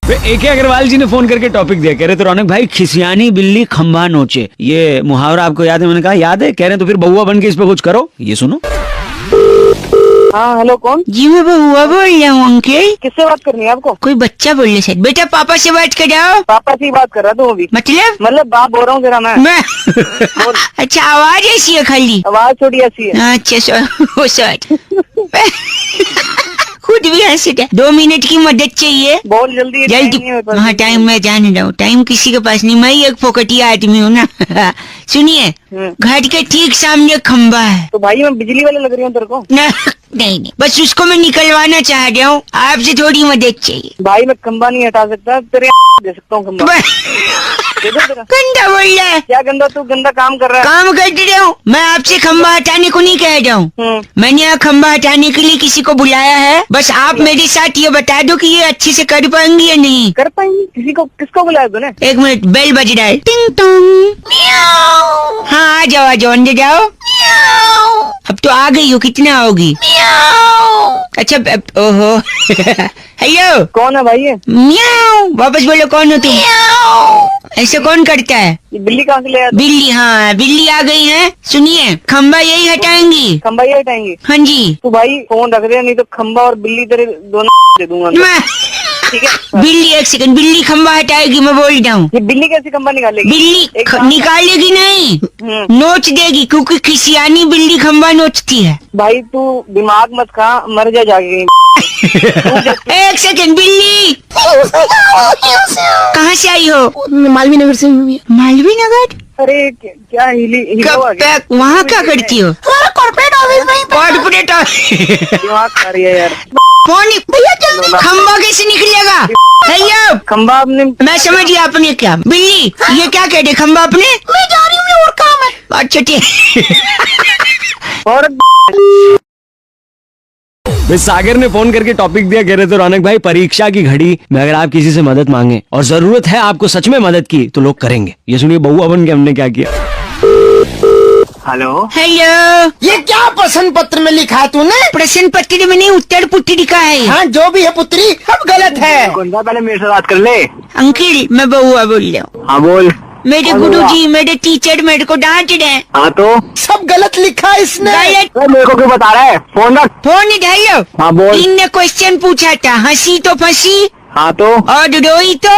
AK Agarwal जी ने phone करके topic दिया, कह रहे तो रौनक भाई खिसियानी बिल्ली खंभा नोचे, ये मुहावरा आपको याद है? मैंने कहा याद है। कह रहे तो फिर बउआ बन के इस पे कुछ करो, ये सुनो। हाँ हेलो, कौन? जी मैं बउआ बोल रहा हूँ अंकल। किससे बात करनी है आपको? कोई बच्चा बोल रहे सर। बेटा पापा से बात कराओ। पापा से ही बात कर रहा था वो भी। मतलब बाप बोल रहा हूँ तेरा मैं अच्छा आवाज ऐसी है खाली? आवाज थोड़ी ऐसी है। अच्छा सर खुद भी हंसी है। 2 मिनट की मदद चाहिए। बहुत जल्दी जल्दी। हाँ टाइम मैं जान रहा हूँ, टाइम किसी के पास नहीं, मैं ही एक फोकटिया आदमी हूँ ना। सुनिए, घर के ठीक सामने खंबा है। तो भाई मैं बिजली वाले लग रही हूँ तेरे को? नहीं, बस उसको मैं निकलवाना चाह रहा हूँ, आपसे थोड़ी मदद चाहिए। भाई मैं खंबा नहीं हटा सकता, तेरे दे सकता हूँ खंबा। गंदा बोल रहा है। क्या गंदा? तू गंदा काम कर रहा है। काम कर रहा हूँ मैं, आपसे खंबा हटाने को नहीं कह रहा हूँ। मैंने यहाँ खंबा हटाने के लिए किसी को बुलाया है, बस आप मेरे साथ ये बता दो कि ये अच्छे से कर पाएंगे या नहीं। कर पाएंगे? किसको बुलाया तूने? 1 मिनट, बेल बज रहा है, टिंग टोंग। हाँ आ जाओ अंदर जाओ। अब तो आ गई हो, कितना आओगी? अच्छा ओहो हेलो, कौन है भाई ये? म्याऊ, वापस बोलो कौन हो तुम? ऐसे कौन करता है? ये बिल्ली कहाँ से ले आया? बिल्ली? हाँ बिल्ली आ गई है। सुनिए, खंबा यही हटाएंगी। खंबा ये हटाएंगे? हाँ जी। तो भाई फोन रख दे, नहीं तो खंबा और बिल्ली तेरे दोनों दे दूंगा। ठीक है? बिल्ली 1 सेकंड, बिल्ली खंबा हटाएगी, मैं बोल रहा हूँ। ये बिल्ली कैसे खंबा निकालेगी? बिल्ली निकालेगी नहीं, नोच देगी, क्योंकि खिसियानी बिल्ली खंबा नोचती है। भाई तू दिमाग मत खा, मर जा जाके। 1 सेकंड, बिल्ली कहाँ से आई हो? मालवीय नगर से हुई। मालवीय नगर? अरे क्या वहाँ क्या करती हो? Corporate office. दिमाग खा रही है यार। फोन भैया जल्दी, खंबा कैसे निकलेगा? भैया खंबा आपने, मैं समझ गया आपने क्या। बिल्ली ये क्या कह रहे, खंबा अपने? मैं जा रही हूँ, और काम है। अच्छा ठीक। और सागर ने फोन करके टॉपिक दिया, कह रहे तो रौनक भाई परीक्षा की घड़ी में अगर आप किसी से मदद मांगे और जरूरत है आपको सच में मदद की, तो लोग करेंगे। ये सुनिए बउआ बन के हमने क्या किया। हेलो ये क्या प्रश्न पत्र में लिखा है तूने? प्रश्न पत्र में नहीं, उत्तर पुत्रिका है। हाँ जो भी है पुत्री, अब गलत है। पहले मेरे से बात कर ले। अंकिल मैं बउआ बोल रहा हूँ। हाँ बोल। मेरे गुरुजी, मेरे टीचर मेरे को डांट रहे। हाँ तो सब गलत लिखा है इसने। मेरे को क्यों बता रहा है? फोन रख। फोन इधर लो। हाँ बोल। इनने क्वेश्चन पूछा था, हंसी तो फंसी। हाँ तो? और रोई तो?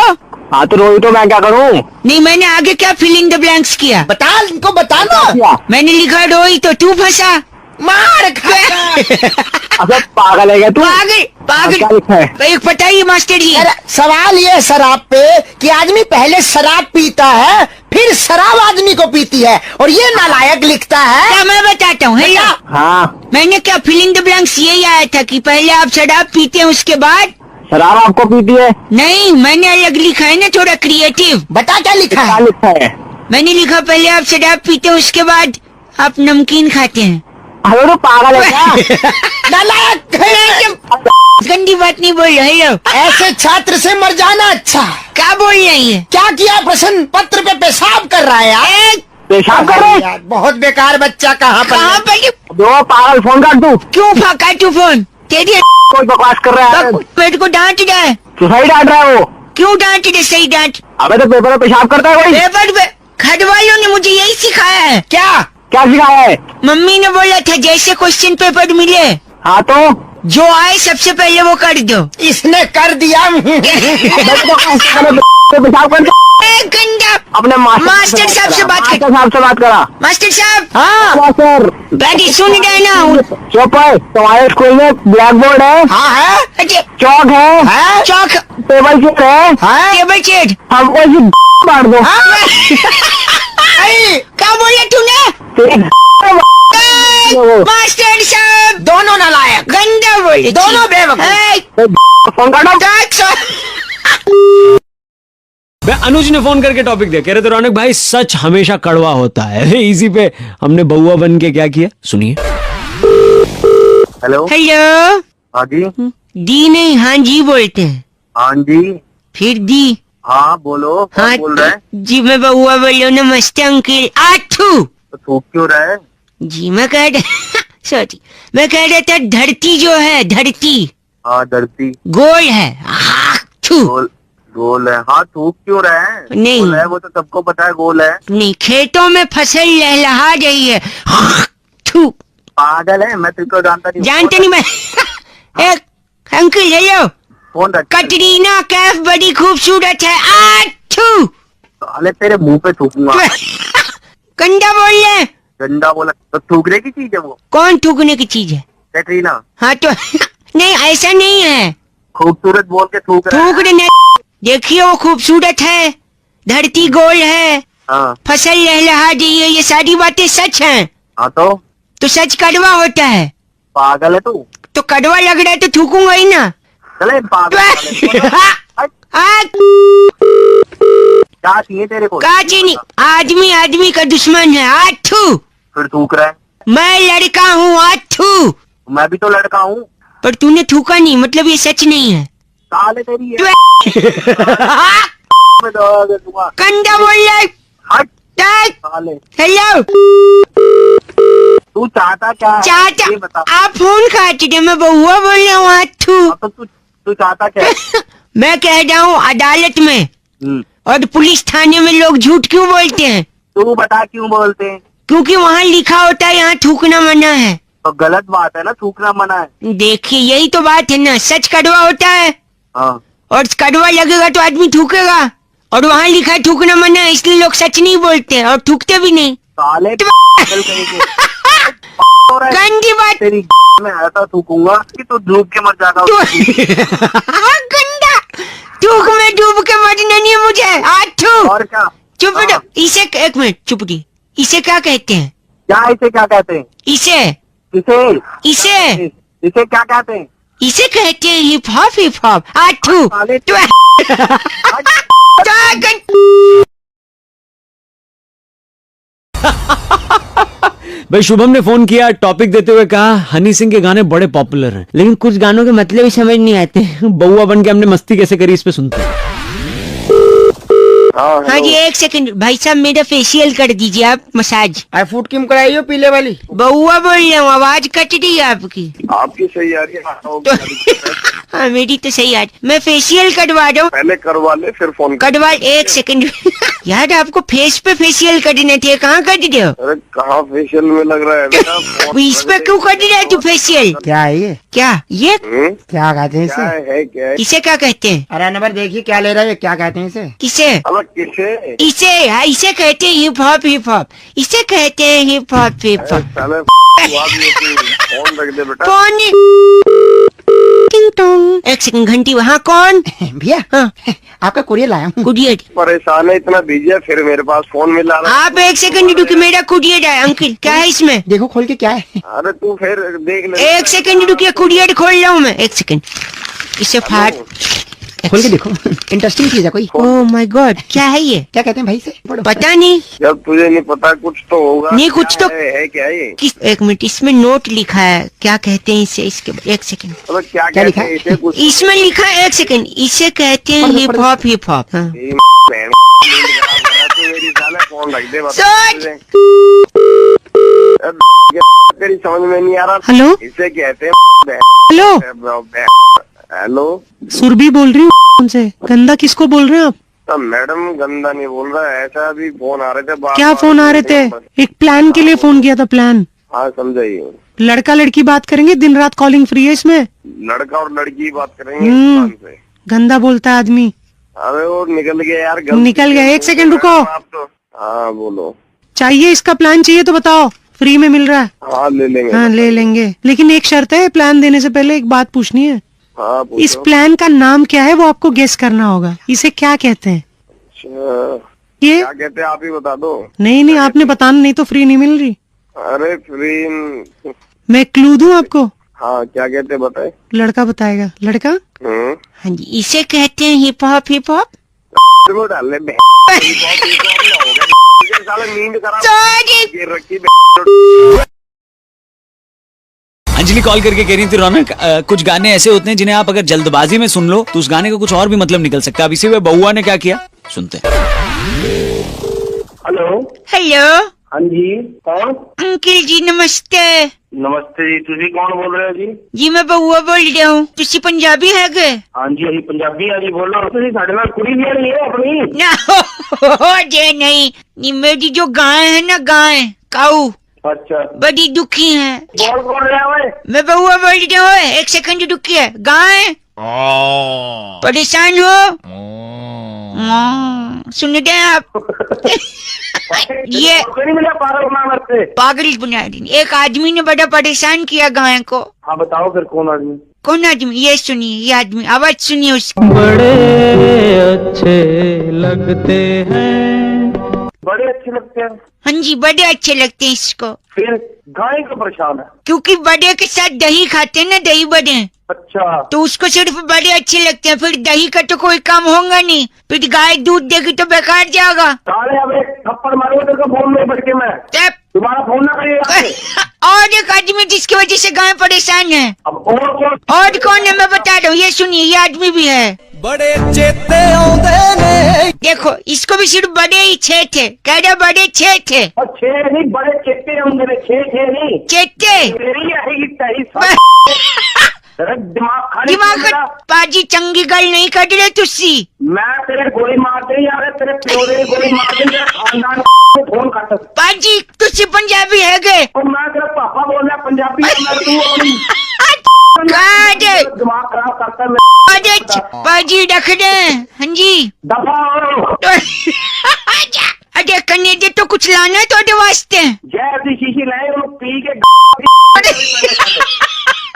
हाँ तो रोई तो मैं क्या करूँ? नहीं, मैंने आगे क्या फिलिंग द ब्लैंक्स किया? बता, इनको बताना। मैंने लिखा रोई तो तू फंसा। मार खा। अबे पागल है क्या तू? पागल क्या लिखा है? एक बताइए मास्टर जी। सवाल ये है शराब पे कि आदमी पहले शराब पीता है, फिर शराब आदमी को पीती है, और ये नालायक लिखता है। क्या मैं बताता हूँ? हाँ मैंने क्या फिलिंग द ब्लैंक्स यही आया था कि पहले आप शराब पीते हैं, उसके बाद शराब आपको पीती है? नहीं, मैंने अलग लिखा है ना, थोड़ा क्रिएटिव। बता क्या लिखा है? क्या लिखा है? मैंने लिखा पहले आप शराब पीते हैं, उसके बाद आप नमकीन खाते हैं। अरे तो पागल है क्या? नालायक। गंदी बात नहीं बोल रहे हो। ऐसे छात्र से मर जाना अच्छा। क्या बोल रही है? क्या किया? प्रश्न पत्र पे पेशाब कर रहा है यार। पेशाब कर रहे यार, बहुत बेकार बच्चा। कहाँ पर? दो पागल, फोन काट दू। क्यों फाका तू फोन? तेरी कोई बकवास कर रहा है। मेरे को डांट रहा है। तो सही डांट रहा है वो। क्यों डांट रहे? सही डांट। अबे तो पेपर में पेशाब करता है कोई? पेपर पे घर वालों ने मुझे यही सिखाया है। क्या सिखाया है? मम्मी ने बोला था जैसे क्वेश्चन पेपर मिले, हाँ तो जो आए सबसे पहले वो कर दो। इसने कर दिया। पेशाब कर गंदा। अपने मास्टर साहब से बात कर। साहब से बात करा। मास्टर साहब। हाँ सर। बैठी सुन रहे ना? चुप है। तुम्हारे स्कूल में ब्लैक बोर्ड है? हाँ है। चौक है? चौक। टेबल चेयर है? Table chair. हमको इसी मार दो। क्या बोला तूने? मास्टर साहब दोनों नालायक, गंदा बोले, दोनों बेवकूफ। फोन काटो। अनुज ने फोन करके टॉपिक दिया, कह रहे थे रौनक भाई सच हमेशा कड़वा होता है। इसी पे हमने बउआ बन के क्या किया, सुनिए। हेलो। हाँ जी। दी नहीं, हाँ जी बोलते हैं। हाँ जी। फिर दी। हाँ बोलो। हाँ बोल रहा है? जी मैं बउआ बोल रहा हूँ। नमस्ते अंकिल। आठू। तो थूक क्यों रहा है? जी मैं कह रहा सॉरी, मैं कह रहा था धरती जो है, धरती हाँ धरती गोल है। आठू। गोल है, हाँ थूक क्यों रहे हैं? नहीं। गोल है, वो तो सबको पता है गोल है। नहीं, खेतों में फसल लहलहा रही है। थू, पागल है, मैं तुझको जानता नहीं। जानते नहीं मैं। एक अंकल हेलो, फोन रख। कटरीना कैफ बड़ी खूबसूरत है। आठू साले तेरे मुंह पे थूकूंगा। गंदा बोल रहे हैं। गंदा बोला तो थूकने की चीज है वो। कौन थूकने की चीज है? कैटरीना हाँ तो नहीं, ऐसा नहीं है। खूबसूरत बोल के थूक रहा है। थूक रहे नहीं। देखिए वो खूबसूरत है, धरती गोल है, हाँ फसल लहलहा रही है, ये सारी बातें सच हैं। हाँ तो सच कड़वा होता है। पागल है तू। तो कड़वा लग रहा है तो थूकूंगा ही ना। चले पागल साले। क्या चाहिए तेरे को? काची नहीं, आदमी आदमी का दुश्मन है। आठू, फिर थूक रहा है। मैं लड़का हूँ। आठू, मैं भी तो लड़का हूँ। पर तूने थूका नहीं, मतलब ये सच नहीं है। साले तेरी है। मैं दवा दे दूंगा। कंधा बोल रहा है। हट चल, साले। हेलो, तू चाहता क्या है? चाचा ये बता। आप फोन काट दे, मैं बउआ बोल रहा हूँ। आठू, हाँ, तो तू चाहता क्या है? मैं कह रहा हूँ अदालत में और पुलिस थाने में लोग झूठ क्यों बोलते हैं? तू बता क्यों बोलते हैं? क्योंकि वहाँ लिखा होता है यहाँ थूकना मना है। तो गलत बात है ना, थूकना मना है। देखिए यही तो बात है ना, सच कड़वा होता है हाँ और कड़वा लगेगा तो आदमी थूकेगा, और वहाँ लिखा है थूकना मना है, इसलिए लोग सच नहीं बोलते और थूकते भी नहीं। साले पागल कहीं के। हो रहा है। गंदी बात। तेरी में ऐसा थूकूंगा कि तू डूब के मर जाएगा। गंदा, थूक में डूब के मरना नहीं है मुझे। आठू, और क्या? चुप हाँ। रहो। इसे एक मिनट चुप रही, इसे क्या कहते हैं? क्या इसे क्या कहते हैं? इसे इसे इसे इसे क्या कहते हैं? इसे कहते हैं हिप हॉप। Hip hop. आठू, साले तू भाई शुभम ने फोन किया, टॉपिक देते हुए कहा हनी सिंह के गाने बड़े पॉपुलर हैं, लेकिन कुछ गानों के मतलब ही समझ नहीं आते। बउआ बन के हमने मस्ती कैसे करी, इस पे सुनते हैं। हाँ जी, एक सेकंड भाई साहब, मेरा फेशियल कर दीजिए आप, मसाज। आई फूड क्रीम कराई हो पीले वाली? बउआ बोल रहा हूँ, आवाज कट रही है आपकी। आपकी सही आ रही है। हाँ मेरी तो सही आज। मैं फेशियल करवा रहा हूँ। पहले करवा ले फिर फोन कर। कटवा, एक सेकंड। यार आपको फेस पे फेशियल करने थे, कहाँ कर रहे हो? अरे कहाँ फेशियल में लग रहा है बेटा? इस पे क्यों कर रहे तू फेशियल? क्या है ये? क्या ये क्या कहते हैं क्या इसे? है क्या है? इसे क्या कहते हैं? अरे नंबर देखिए क्या ले रहा है, क्या कहते हैं इसे? किसे? अलग किसे? इसे, हाँ, इसे कहते हैं हिप हॉप। हिप हॉप इसे कहते हैं, हिप हॉप। Hip hop. साले फोन रख दे बेटा। कौन? टिंग टोंग। एक सेकंड, घंटी वहाँ। कौन? भैया हाँ, आपका कुरियर लाया हूँ। कुरियर। परेशान है, इतना बिजी है, फिर मेरे पास फोन मिला रहा है। आप एक सेकंड रुकिए, मेरा कुरियर है। अंकल क्या है इसमें? देखो खोल के क्या है। अरे तू फिर देख ले। एक सेकंड रुकिए, कुरियर खोल रहा हूँ मैं। एक सेकंड, इसे फाड़। खोल के देखो, इंटरेस्टिंग चीज है कोई। ओह माय गॉड, क्या है ये? क्या कहते हैं भाई से? पता नहीं। जब तुझे नहीं पता कुछ तो होगा। नहीं, कुछ क्या तो- है क्या ये? किस, एक मिनट, इसमें नोट लिखा है, क्या कहते हैं इसे? इसके एक सेकंड, मतलब क्या क्या लिखा कहते है? हैं इसे? कुछ इसमें लिखा है, एक सेकंड, इसे कहते हैं पढ़ दो, हिप पढ़ दो। हॉप। Hip hop. हाँ। तेरी बहन नींद खराब कर रहा है, तू मेरी साले फोन रख दे बस। सोच। तेरी समझ में नहीं आ रहा। हेलो इसे कहते हैं हेलो, हेलो। सुरभि बोल रही हूँ उनसे। गंदा किसको बोल रहे हैं आप? तो मैडम गंदा नहीं बोल रहा है, ऐसा अभी फोन आ रहे थे। क्या फोन आ रहे थे? एक प्लान के लिए फोन किया था। प्लान, हाँ समझाइए। लड़का लड़की बात करेंगे, दिन रात कॉलिंग फ्री है इसमें। लड़का और लड़की बात करेंगे हम्म। इस बात पे। गंदा बोलता है आदमी। अरे वो निकल गया यार, गलती निकल गया, से। एक सेकंड रुको। आप तो हाँ बोलो। चाहिए इसका प्लान चाहिए तो बताओ, फ्री में मिल रहा है। हाँ ले लेंगे। हाँ ले लेंगे, लेकिन एक शर्त है, प्लान देने से पहले एक बात पूछनी है। हाँ इस पूछो। प्लान का नाम क्या है वो आपको गेस करना होगा। इसे क्या कहते हैं? अच्छा, ये क्या कहते हैं आप ही बता दो। नहीं, आपने बताना, नहीं तो फ्री नहीं मिल रही। अरे फ्री। मैं क्लू दूं आपको? हाँ क्या कहते हैं बताए। लड़का बताएगा। लड़का, हाँ जी, इसे कहते हैं हिप हॉप। Hip hop. वो डाल ले साले नींद खराब सॉरी। गिर रखी। अंजलि कॉल करके कह रही थी रौनक, कुछ गाने ऐसे होते हैं जिन्हें आप अगर जल्दबाजी में सुन लो तो उस गाने का कुछ और भी मतलब निकल सकता है। अब इसी में बउआ ने क्या किया, सुनते हैं। हेलो। हेलो, हाँ जी, कौन? अंकल जी नमस्ते। नमस्ते जी, तुसी कौन बोल रहे हो जी? जी मैं बउआ बोल रहा हूँ। तुसी पंजाबी है गे? हाँ जी, अभी पंजाबी है जी, बोलो। तुसी साढ़े नाल कुड़ी नहीं रही है अपनी? ना हो जे नहीं, ये मेरी जो गाय है ना, गाय काऊ अच्छा, बड़ी दुखी है। बोल रहे हो? मैं बउआ बोल रहा हूँ, एक सेकंड रुकिए। गाय परेशान हो? सुन रहे हैं आप? ये नहीं मिला पागल बना से। पागल बना दी। एक आदमी ने बड़ा परेशान किया गाय को। हाँ बताओ फिर कौन आदमी? कौन आदमी? ये सुनिए, ये आदमी, आवाज सुनिए उसकी। बड़े अच्छे लगते हैं। बड़े अच्छे लगते हैं? हाँ जी, बड़े अच्छे लगते हैं इसको। फिर गाय को परेशान है? क्योंकि बड़े के साथ दही खाते हैं ना, दही बड़े, अच्छा, तो उसको सिर्फ बड़े अच्छे लगते हैं। फिर दही का तो कोई काम होगा नहीं, फिर गाय दूध देगी तो बेकार जाएगा। साले अब एक थप्पड़ मारूंगा तेरे को फोन में बैठ के मैं। तब तुम्हारा फोन ना करिएगा। और एक आदमी जिसकी वजह से गाय परेशान है। अब और कौन? और कौन है मैं बता रहा हूँ, ये सुनिए, ये आदमी भी है। बड़े चेते आउंदे ने। देखो, इसको भी सिर्फ बड़े ही छे थे, कह रहे बड़े छे थे। और छह नहीं, बड़े चेते होंगे, छह नहीं। चेते तेरी आएगी तेरी दिमाग खाली दिमाग क्यों मेरा? पाजी चंगी गल नहीं कर रहे तुसी। मैं तेरे गोली मार दे यार, तेरे प्यो ने गोली मार दे, तेरे खानदान को फोन काट। पाजी तुसी पंजाबी है गे? और मैं तेरा पापा बोल रहा पंजाबी है, मैं तू अपनी दिमाग खराब करता है पाजी रख दे। हाँ जी, दफा हो। अरे करने दे तो कुछ लाना तो दे वास्ते। जैसी शीशी लाए वो पी के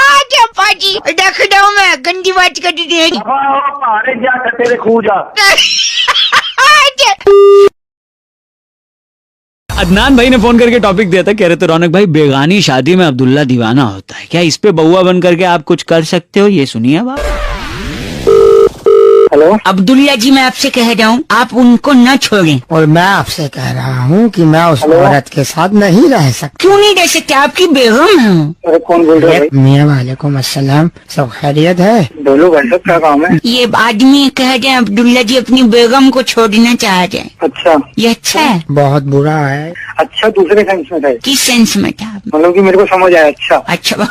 आजा पाजी, रख दो, मैं गंदी बात कर दी है। दफा हो, पहाड़े जा कटे रे खू जा। अदनान भाई ने फोन करके टॉपिक दिया था, कह रहे थे रौनक भाई बेगानी शादी में अब्दुल्ला दीवाना होता है, क्या इस पे बउआ बन करके आप कुछ कर सकते हो? ये सुनिए अब आप। हेलो अब्दुल्ला जी, मैं आपसे कह रहा हूँ आप उनको न छोड़ें। और मैं आपसे कह रहा हूँ कि मैं उस औरत के साथ नहीं रह सकता। क्यों नहीं रह सकते? आपकी बेगम है। अरे कौन बोल रहा है? मियाँ वालेकुम अस्सलाम, सब खैरियत है? बोलो घंटे क्या काम है? ये आदमी कह रहे हैं अब्दुल्ला जी अपनी बेगम को छोड़ना चाह रहे हैं। अच्छा, ये अच्छा है? बहुत बुरा है। अच्छा दूसरे सेंस में था? किस सेंस में था? मतलब कि मेरे को समझ आया। अच्छा अच्छा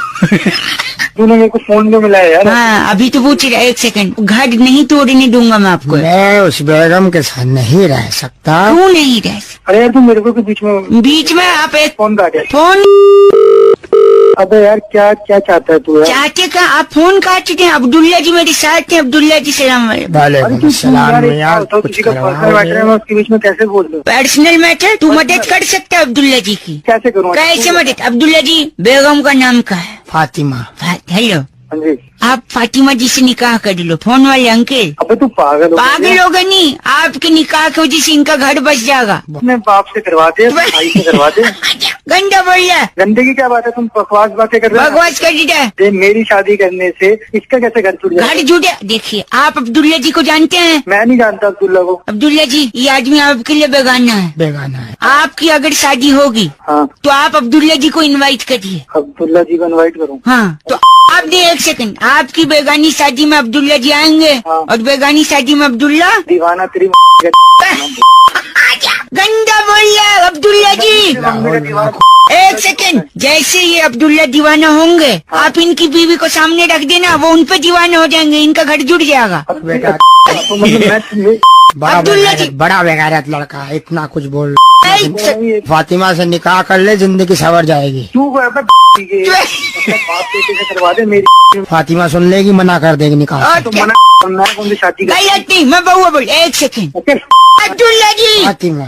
तूने मेरे को फोन में मिला है यार। हाँ, अभी तो पूछ रहा, एक सेकंड। घर नहीं तोड़ने दूंगा मैं आपको। मैं उस बेगम के साथ नहीं रह सकता। क्यों नहीं रह सकते? अरे यार तू मेरे को बीच में आप एक फोन काट। फोन अबे यार क्या क्या चाहता है तू यार? चाहते का आप फोन काट चुके हैं। अब्दुल्ला जी मेरे साथ हैं। अब्दुल्ला जी सलाम वालेकुम। वालेकुम अस्सलाम यार, तो कुछ किसी का पर्सनल मैटर है, करवाओ। मैं उसके बीच में कैसे बोल दूं? पर्सनल मैटर तू मदद कर सकता है अब्दुल्ला जी की? कैसे करूँ? कैसे मदद? अब्दुल्ला जी बेगम का नाम क्या है? फातिमा। हेलो, हाँ जी। आप फातिमा जी से निकाह कर लो। फोन वाले अंकल अबे तू पागल हो गया? पागल होगा नहीं, आपके निकाह की वजह से इनका घर बच जाएगा। अपने बाप से करवा दे, भाई से करवा दे। गंदा बोल रहा है, गंदे की क्या बात है? तुम बकवास बातें कर रहे हो। बकवास कर दिया है। दे, मेरी शादी करने से इसका कैसे घर टूट जाएगा? घर जुड़े। देखिए, आप अब्दुल्ला जी को जानते हैं? मैं नहीं जानता अब्दुल्ला को। अब्दुल्ला जी, ये आदमी आपके लिए बेगाना है। बेगाना है। आपकी अगर शादी होगी हाँ, तो आप अब्दुल्ला जी को इनवाइट करिए। अब्दुल्ला जी को इनवाइट करूँ? हाँ, तो आप दे एक सेकंड, आपकी बेगानी शादी में अब्दुल्ला जी आएंगे हाँ। और बेगानी शादी में अब्दुल्ला। दीवाना तेरी गंदा बोल रहा है अब्दुल्ला जी। एक सेकंड, जैसे ये अब्दुल्ला दीवाना होंगे, आप इनकी बीवी को सामने रख देना, वो उन पे दीवाना हो जाएंगे, इनका घर जुड़ जाएगा। बेटा तो मतलब मैं अब्दुल्ला जी। बड़ा बेगारत लड़का है, इतना कुछ बोल। एक सेकंड, फातिमा से निकाह कर ले, जिंदगी सवर जाएगी। तू को अपने बाप बेटे से करवा दे। मेरी फातिमा सुन लेगी, मना कर देगी निकाह। और तो क्या? मैं कौन सी शादी कर? गलत नहीं, मैं बउआ बोल। एक सेकंड अब्दुल्ला जी। फातिमा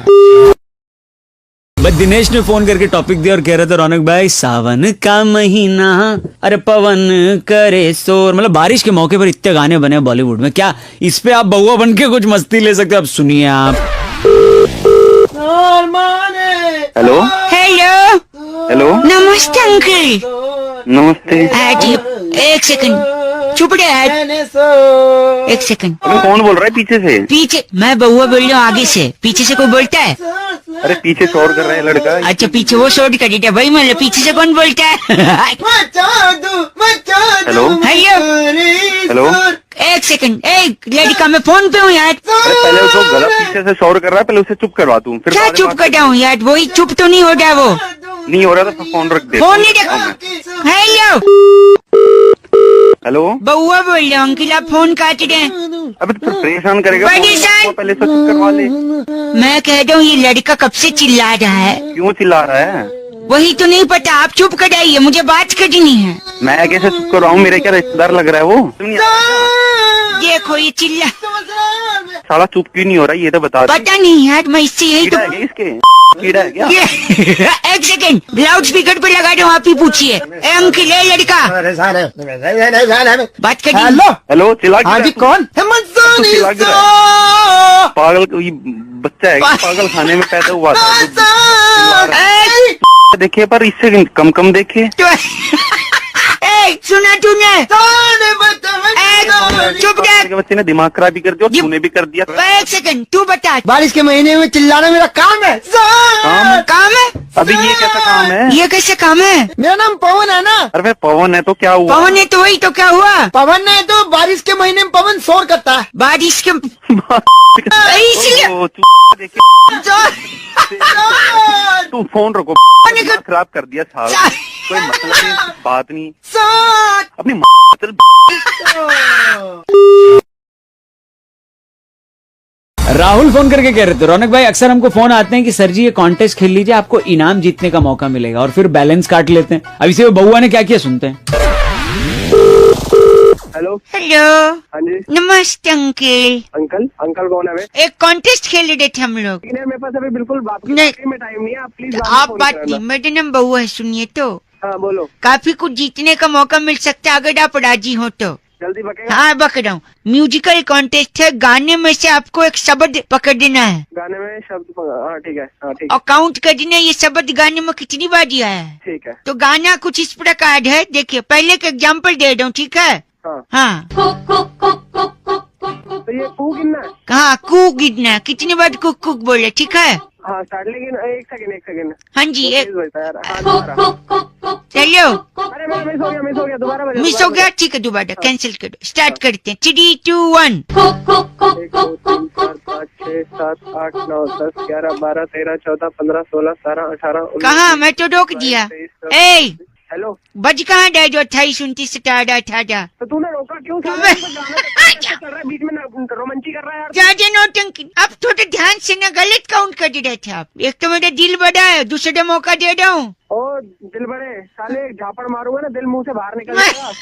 बस दिनेश ने फोन करके टॉपिक दिया और कह रहे थे रौनक भाई सावन का महीना, अरे पवन करे शोर, मतलब बारिश के मौके पर इतने गाने बने बॉलीवुड में, क्या इस पे आप बउआ बन के कुछ मस्ती ले सकते हो? अब सुनिए आप। हेलो हेलो, हेलो, नमस्ते अंकल। नमस्ते। जी, एक सेकंड चुप रहे। एक सेकंड, कौन बोल रहा है पीछे से? पीछे मैं बउआ बोल रहा हूँ, आगे से। पीछे से कोई बोलता है? अरे पीछे शोर कर रहा है लड़का। अच्छा पीछे वो शोर कर देता भाई, मतलब पीछे से कौन बोलता है? Hello hello hello. एक सेकंड, एक लड़का मैं फोन पे हूँ यार। अरे पहले उसको गलत पीछे से शोर कर रहा है, पहले उसे चुप करवा दूं, फिर क्या बाद में चुप बात कर जाऊँ यार? वही चुप तो नहीं हो रहा वो। नहीं हो रहा तो फोन रख दे। फोन नहीं रख। Hello hello. बउआ बोल रहा हूँ अंकिल, आप फोन काट रहे हैं। अबे तो फिर परेशान करेगा। परेशान? पहले से चुप करवा ले। मैं कह रहा हूँ ये लड़का कब से चिल्ला रहा है? क्यों चिल्ला रहा है? वही तो नहीं पता, आप चुप कराइए, मुझे बात करनी है। मैं कैसे चुप करवाऊँ? मेरे क्या रिश्तेदार लग रहा है वो? तुम नहीं देखो ये चिल्ला। साला चुप क्यों नहीं हो रहा है ये तो बता दे। पता नहीं यार, मैं इससे यही कीड़ा तो है क्या इसके? कीड़ा है क्या? एक सेकंड, लाउड स्पीकर पे लगा दो, आप ही पूछिए। ए अंकिल, ए लड़का बात करिए। हेलो हेलो चिल्ला हाँ जी, कौन? तू चिल्ला क्यों रहा है? पागल ये बच्चा है क्या? पागल खाने में पैदा हुआ था। देखिए पर इससे कम कम देखिए। ए, सुना तूने? चुप रह। बच्चे ने दिमाग खराब भी कर दिया और तूने भी कर दिया। एक सेकंड, तू बता। बारिश के महीने में चिल्लाना मेरा काम है। काम है? अभी ये कैसा काम है? ये कैसे काम है? मेरा नाम पवन है ना। अरे भाई पवन है तो क्या हुआ? पवन है तो वही तो क्या हुआ? पवन है तो बारिश के महीने में पवन शोर करता है। बारिश के इसलिए ओ, देखिए तू फोन रखो। दिमाग खराब कर दिया सारा। कोई मतलब नहीं, बात नहीं अपनी राहुल फोन करके कह रहे थे, रौनक भाई अक्सर हमको फोन आते हैं कि सर जी ये कॉन्टेस्ट खेल लीजिए, आपको इनाम जीतने का मौका मिलेगा, और फिर बैलेंस काट लेते हैं। अब इसे बउआ ने क्या किया सुनते हैं। हेलो। हेलो। हाँ जी। नमस्ते अंकिल। अंकल अंकल कौन है? एक कॉन्टेस्ट खेल रहे थे हम लोग। मेरे पास अभी बिल्कुल बात नहीं। में टाइम नहीं है, आप प्लीज आप बात नहीं, मेरे नाम बउआ है, सुनिए तो। हाँ बोलो। काफी कुछ जीतने का मौका मिल सकता है अगर आप राजी हो तो। जल्दी बकेगा। हाँ बक रहा हूँ। म्यूजिकल कॉन्टेस्ट है, गाने में से आपको एक शब्द पकड़ना है गाने में शब्द। हाँ ठीक है, हाँ ठीक और काउंट करना है ये शब्द गाने में कितनी बार दिया है। ठीक है। तो गाना कुछ इस प्रकार है, देखिए पहले एक एग्जाम्पल दे रहा हूँ, ठीक है? हाँ तो ये कू गिनना है। कहा कू गिरना, कितनी बार कुक कुक बोले, ठीक है? हाँ स्टार्ट, लेकिन एक सेकंड। हाँ जी एक यार। हाँ, दोबारा। चलो। अरे मेरा मिस हो गया, दोबारा बजा। मिस हो गया, ठीक है दोबारा कैंसिल करो, स्टार्ट करते हैं। 3, 2, 1। 1 2 3 4 5 6 7 8 9 10 11 12 13 14 15 16 17 18 19। कहा मैं तो रोक दिया। 23, ए हेलो। बज कहाँ गए जो 28 29 17 18? तो तूने रोका क्यों? तो साला तो गाना चल रहा है, बीच में रोमांची कर रहा है यार। ज्यादा नौटंकी, अब थोड़े ध्यान से ना गलत काउंट कर रहे थे आप। एक तो मेरा दिल बड़ा है, दूसरे मौका दे रहा हूँ। ओ दिल बड़े साले, झापड़ मारूंगा ना दिल मुंह से बाहर निकल जाएगा।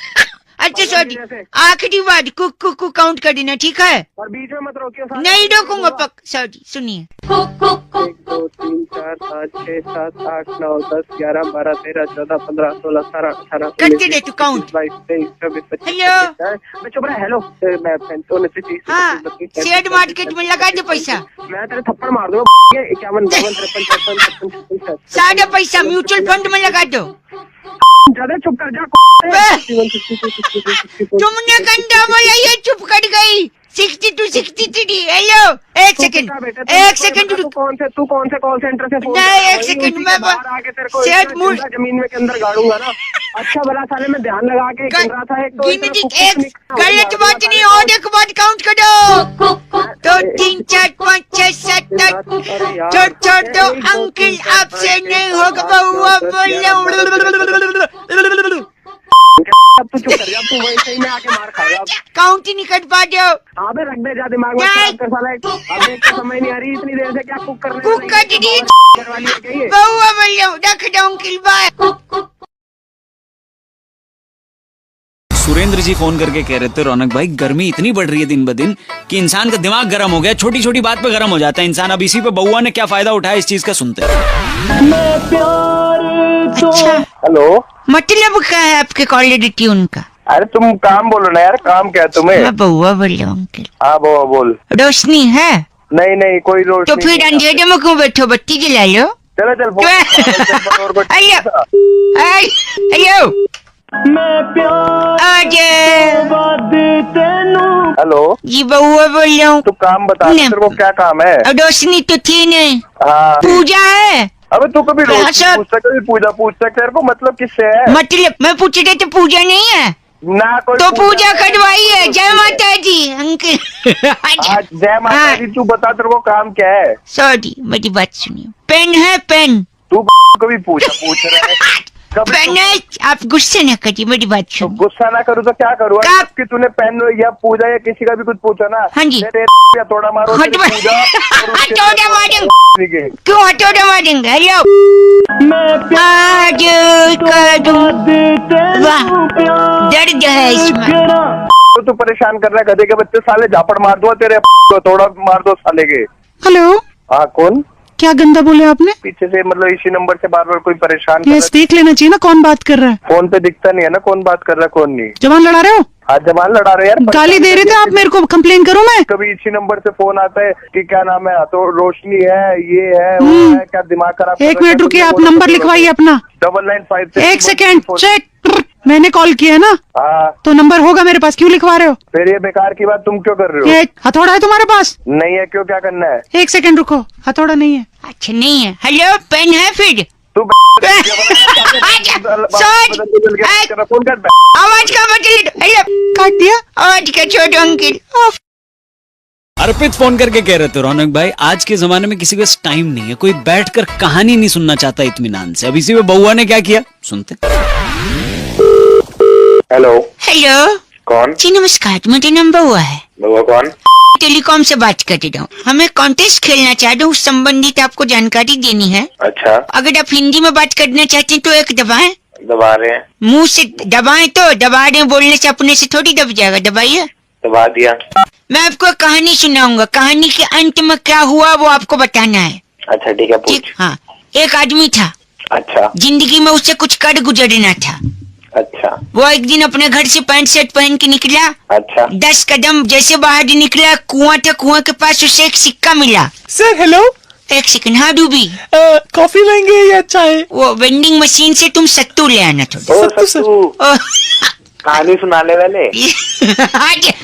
अच्छा सॉरी, आखिरी बार कुक कुक कुक काउंट कर देना, ठीक है? और बीच में मत रोकियो साले। नहीं रोकूंगा पक। सॉरी सुनिए। 1 2 3 4 5 6 7 8 9 10 11 12 13 14 15 16 17 18 करते रहे तू काउंट। 22 23 24 25। हेलो। मैं चुप रहा। हेलो। मैं 29 हाँ शेयर मार्केट में लगा दे पैसा, मैं तेरे थप्पड़ मार दूंगा। 51 52 53 54 55 सारा पैसा म्यूचुअल फंड में लगा दो। ज्यादा चुप कर जा। तुमने गंदा बोला, ये चुप कर गई। 62 63। हेलो एक सेकंड तू कौन से कॉल सेंटर से फोन? नहीं एक सेकंड, मैं आके तेरे को सेट मूड जमीन में के अंदर गाड़ूंगा ना। अच्छा भला साले मैं ध्यान लगा के गिन रहा था। एक तो एक गलत बात नहीं, और एक बात काउंट करो। 2 3 4 5 6 7 8 छोड़ दो अंकिल, आपसे नहीं होगा बउआ बोले। अब तू चुप कर जा, तू वही सही में आके मार खाएगा। काउंट ही नहीं कर पा रहे हो। हाँ बे रख दे जा, दिमाग में खराब कर साला। अब देख के समझ नहीं आ रही इतनी देर से क्या कुक कर रहे कुक कर दी वाली है क्या ये? बउआ बोले रख दो अंकिल, बाय। सुरेंद्र जी फोन करके कह रहे थे, रौनक भाई गर्मी इतनी बढ़ रही है दिन ब दिन कि इंसान का दिमाग गर्म हो गया, छोटी छोटी बात पे गर्म हो जाता है इंसान। अब इसी पे बउआ ने क्या फायदा उठाया इस चीज का सुनते हैं। अच्छा हेलो। मतलब क्या है आपके कॉलर ट्यून का? अरे तुम काम बोलो ना यार, काम क्या है तुम्हें? मैं बउआ बोल रहा हूँ अंकिल। हाँ बोल। रोशनी है? नहीं कोई रोज तो फिर अंधेरे में क्यों बैठो, बत्ती जला लो। चलो हेलो हेलो हेलो जी बउआ बोल रहा हूँ। तू काम बता नहीं। तेरे को क्या काम है? और रोशनी तो थी नहीं, हाँ पूजा है। अबे तू कभी रोज अच्छा। पूछता कभी पूजा पूछता तेरे को मतलब किससे है? मतलब मैं पूछ रही तो पूजा नहीं है ना कोई तो पूजा है, करवाई है। तो जय है। माता दी अंकल। आज जय माता हाँ। दी। तू बता तेरे को काम क्या है? सॉरी मेरी बात सुनिए, पेन है पेन। तू कभी पूजा पूछ रहा है कभी पेन है, आप गुस्से न करिए, मेरी बात तो सुनिए। गुस्सा ना करूँ तो क्या करूँ? क्या? कि तूने पेन या पूजा या किसी का भी कुछ पूछा ना? हाँ जी। या थोड़ा मारो हट तेरी पूजा और उसके हथौड़ा बाद मारेंगे। के। क्यों हथौड़ा मारेंगे? हेलो आज करूं, वाह दर्द है इसमें। तो तू परेशान कर रहा है गधे के बच्चे, साले झापड़ मार दो तेरे को, थोड़ा मार दो साले के। हेलो, हाँ कौन? क्या गंदा बोले आपने? पीछे से मतलब इसी नंबर से बार बार कोई परेशान कर रहा ये देख लेना चाहिए ना कौन बात कर रहा है। है। फोन पे दिखता नहीं है ना कौन बात कर रहा है कौन नहीं। जवान लड़ा रहे हो? आज जवान लड़ा रहे यार, गाली दे रहे थे आप मेरे को, कंप्लेन करूं मैं? कभी इसी नंबर से फोन आता है कि क्या नाम है, तो रोशनी है, ये है वो है, क्या दिमाग खराब कर एक रखा है मिनट रुकिए, आप तुमने? नंबर बोलो, लिखवाइए अपना। 9956 एक सेकेंड, चेक। मैंने कॉल किया है ना, हाँ तो नंबर होगा मेरे पास, क्यों लिखवा रहे हो? फिर ये बेकार की बात तुम क्यों कर रहे हो? ये हथौड़ा है तुम्हारे पास? नहीं है, क्यों क्या करना है? एक सेकेंड रुको, हथौड़ा नहीं है। अच्छा नहीं है। हेलो पेन है फिर? तू फोन कर आवाज का बदल। हेलो काट दिया। आवाज का छोड़ो अंकिल। अर्पित फोन करके कह रहे थे रौनक भाई, आज के जमाने में किसी के पास टाइम नहीं है, कोई बैठकर कहानी नहीं सुनना चाहता इत्मीनान से। अब इसी में बउआ ने क्या किया, सुनते। हेलो हेलो कौन? जी नमस्कार, मेरा नाम बउआ है, बउआ कौन? टेलीकॉम से बात कर रहा हूँ। हमें कॉन्टेस्ट खेलना चाहते हैं, उस संबंधित आपको जानकारी देनी है। अच्छा अगर आप हिंदी में बात करना चाहते हैं तो एक दबाएं, दबा रहे हैं, मुंह से दबाएं तो दबा रहे हैं, बोलने से अपने से थोड़ी दब जाएगा। दबाइए। दबा दिया। मैं आपको एक कहानी सुनाऊंगा, कहानी के अंत में क्या हुआ वो आपको बताना है। अच्छा ठीक है ठीक? हाँ, एक आदमी था, अच्छा जिंदगी में उससे कुछ कर गुजरना था। अच्छा वो एक दिन अपने घर से पैंट शर्ट पहन के निकला। अच्छा 10 कदम जैसे बाहर निकला, कुआं था, कुआं के पास उसे एक सिक्का मिला। सर हेलो, एक सेकंड, हाँ डूबी, कॉफी लेंगे या चाय? वो वेंडिंग मशीन से तुम सत्तू ले आना थोड़ा। ओ सत्तू, ओ, कहानी सुनाने वाले।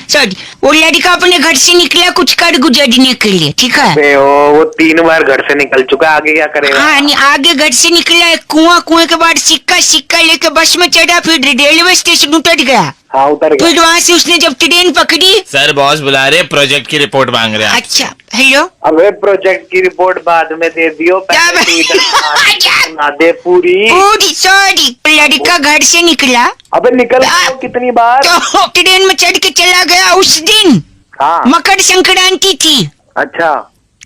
सॉरी, वो लड़का अपने घर से निकला कुछ कर गुजरने के लिए, ठीक है। बे वो 3 बार घर से निकल चुका, आगे क्या करेगा? हाँ, आगे घर से निकला, एक कुआं, कुएं के बाद सिक्का, सिक्का लेके बस में चढ़ा, फिर रेलवे स्टेशन उतर गया। हाँ उतर गया। फिर वहाँ से उसने जब ट्रेन पकड़ी। सर बॉस बुला रहे, प्रोजेक्ट की रिपोर्ट मांग रहे हैं। अच्छा हेलो, अबे प्रोजेक्ट की रिपोर्ट बाद में दे दियो, पहले तू इधर सुना दे पूरी। पूरी सॉरी, लड़का घर से निकला अबे निकल गया कितनी बार? तो ट्रेन में चढ़ के चला गया। उस दिन हाँ मकर संक्रांति थी, अच्छा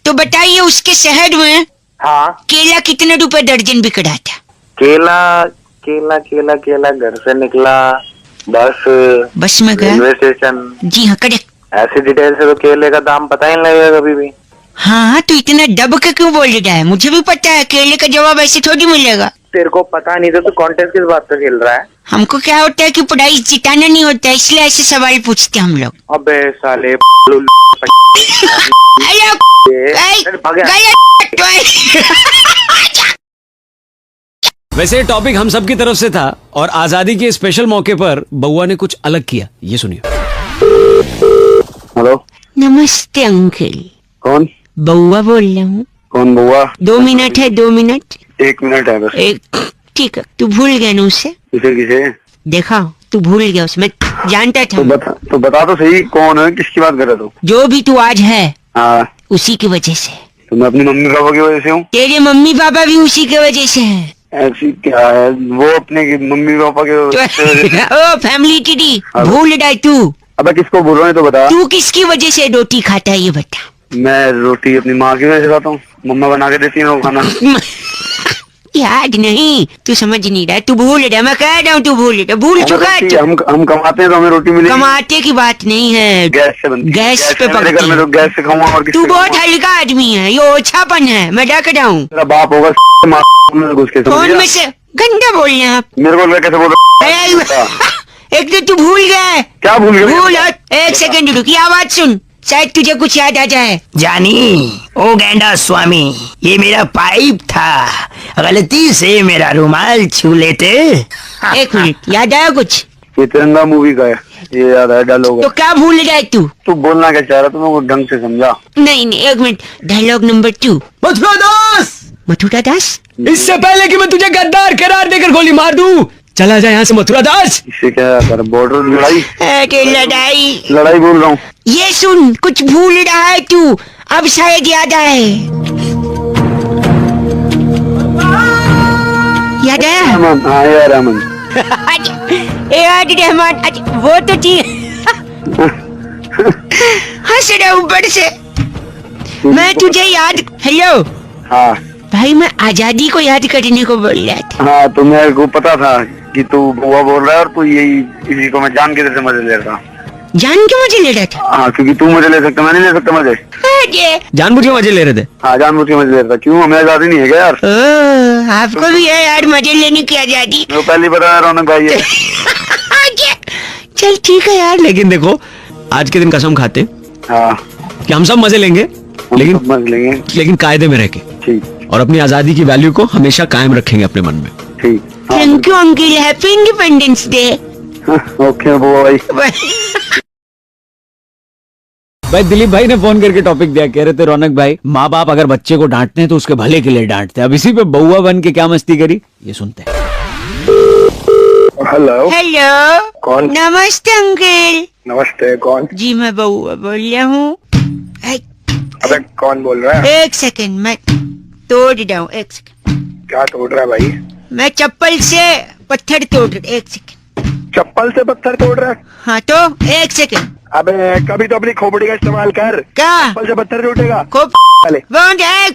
तो बताइए उसके शहर में हाँ केला कितने रुपए दर्जन बिक रहा था? केला केला केला केला घर से निकला, बस में गया। Railway station. जी हाँ करेक्ट। ऐसी डिटेल से तो केले का दाम पता ही नहीं लगेगा कभी भी। हाँ तो इतना दब के क्यों बोल रहा है? मुझे भी पता है केले का जवाब ऐसे थोड़ी मिलेगा। तेरे को पता नहीं तो कॉन्टेस्ट किस बात पे खेल रहा है? हमको क्या होता है कि प्राइज जिताना नहीं होता है, इसलिए ऐसे सवाल पूछते हैं हम लोग। अबे साले हेलो, वैसे ये टॉपिक हम सब की तरफ से था, और आजादी के स्पेशल मौके पर बउआ ने कुछ अलग किया, ये सुनिए। हेलो नमस्ते अंकल, कौन? बउआ बोल रहा हूँ। कौन बउआ? 2 मिनट है, 2 मिनट। 1 मिनट है बस। एक ठीक है, तू भूल गया ना उससे? किसे? देखा, तू भूल गया उसे, मैं जानता था। तो बता तो सही, कौन है, किसकी बात कर रहा तू? जो भी तू आज है हाँ उसी की वजह से। तो मैं अपनी मम्मी पापा की वजह से हूँ। तेरे मम्मी पापा भी उसी की वजह से हैं। ऐसी क्या है, वो अपने मम्मी पापा के वजह से। ओ फैमिली टीडी, भूल रहा है तू? अबे किसको बोल रहा है तो बता। तू किसकी वजह से रोटी खाता है ये बता। मैं रोटी अपनी माँ की वजह से खाता हूँ, मम्मा बना के देती है वो खाना। याद नहीं, तू समझ नहीं रहा है, तू भूल रहा है। मैं कह रहा हूँ तू भूल रहा, भूल चुका है तू। हम कमाते हैं तो हमें रोटी मिलेगी। कमाते की बात नहीं है, गैस से बनती है। गैस पे मेरे घर में तो गैस से खाऊंगा और तू किससे बहुत खाऊंगा? हल्का आदमी है, ये ओछापन है, मैं डर रहा हूँ। तेरा बाप होगा में घुस के, समझ फोन गया? में से गंदा बोल रहे हैं आप। मेरे को कैसे बोल रहा है? एक तो तू भूल गया है। क्या भूल गया? भूल, एक सेकंड रुक, ये आवाज सुन। शायद तुझे कुछ याद आ जाए। जानी, ओ गैंडा स्वामी, ये मेरा पाइप था, गलती से मेरा रुमाल छू लेते। एक मिनट, याद आया कुछ? ये तिरंगा मूवी का है, ये याद है डायलॉग। तो क्या भूल जाए तू? तू बोलना क्या चाह रहा था, मैं ढंग से समझा। नहीं नहीं, एक मिनट, डायलॉग नंबर 2। मथुरा दास, मथुरा दास, इससे पहले कि मैं तुझे गद्दार करार देकर गोली मार दूं, चला जा यहाँ से मथुरा दास। इससे क्या कर, बॉर्डर लड़ाई? अरे लड़ाई लड़ाई बोल रहा हूँ। ये सुन, कुछ भूल रहा है तू, अब शायद याद आए। याद आया? हाँ यार अमन। याद रहमान, अच्छा वो तो ठीक। हंस रहे ऊपर से। मैं तुझे याद, हेलो हाँ भाई, मैं आजादी को याद करने को बोल रहा था। हाँ, तो मेरे को पता था कि तू बुआ बोल रहा है, और तू यही इसी को मैं जान के तेरे से मजे ले रहा था। जान के मजे ले रहा था? हाँ, क्योंकि तू मजे ले सकता, मैं नहीं ले सकता मजे। अरे जानबूझ के मजे ले रहे थे। हाँ, जानबूझ के मजे ले रहा था। क्यों, हमें आजादी नहीं है क्या यार? ओ, आपको भी है यार मजे लेने की आजादी। मेरे को पहले पता है रौनक भाई है। चल ठीक है यार। लेकिन देखो, आज के दिन कसम खाते हाँ, कि हम सब मजे लेंगे, लेकिन समझ लेंगे। कायदे में रह के, ठीक और अपनी आजादी की वैल्यू को हमेशा कायम रखेंगे अपने मन में। ठीक। हाँ, thank you uncle, happy independence day. Okay बुआ भाई। भाई दिलीप भाई ने फोन करके टॉपिक दिया, कह रहे थे रौनक भाई, माँ बाप अगर बच्चे को डांटते हैं तो उसके भले के लिए डांटते हैं। अब इसी पे बउआ बन के क्या मस्ती करी, ये सुनते हैं। हेलो, हेलो, कौन? नमस्ते अंकिल। नमस्ते, कौन? जी मैं बउआ बोल रहा हूँ। अबे कौन बोल रहा है? एक सेकंड, मैं तोड़ रहा हूँ, एक सेकंड। क्या तोड़ रहा है भाई? मैं चप्पल से पत्थर तोड़ रहा, एक सेकंड। चप्पल से पत्थर तोड़ रहा है? हाँ तो एक सेकंड। अबे कभी तो अपनी खोपड़ी का इस्तेमाल कर। क्या? चप्पल से पत्थर टूटेगा? खूब बंद है,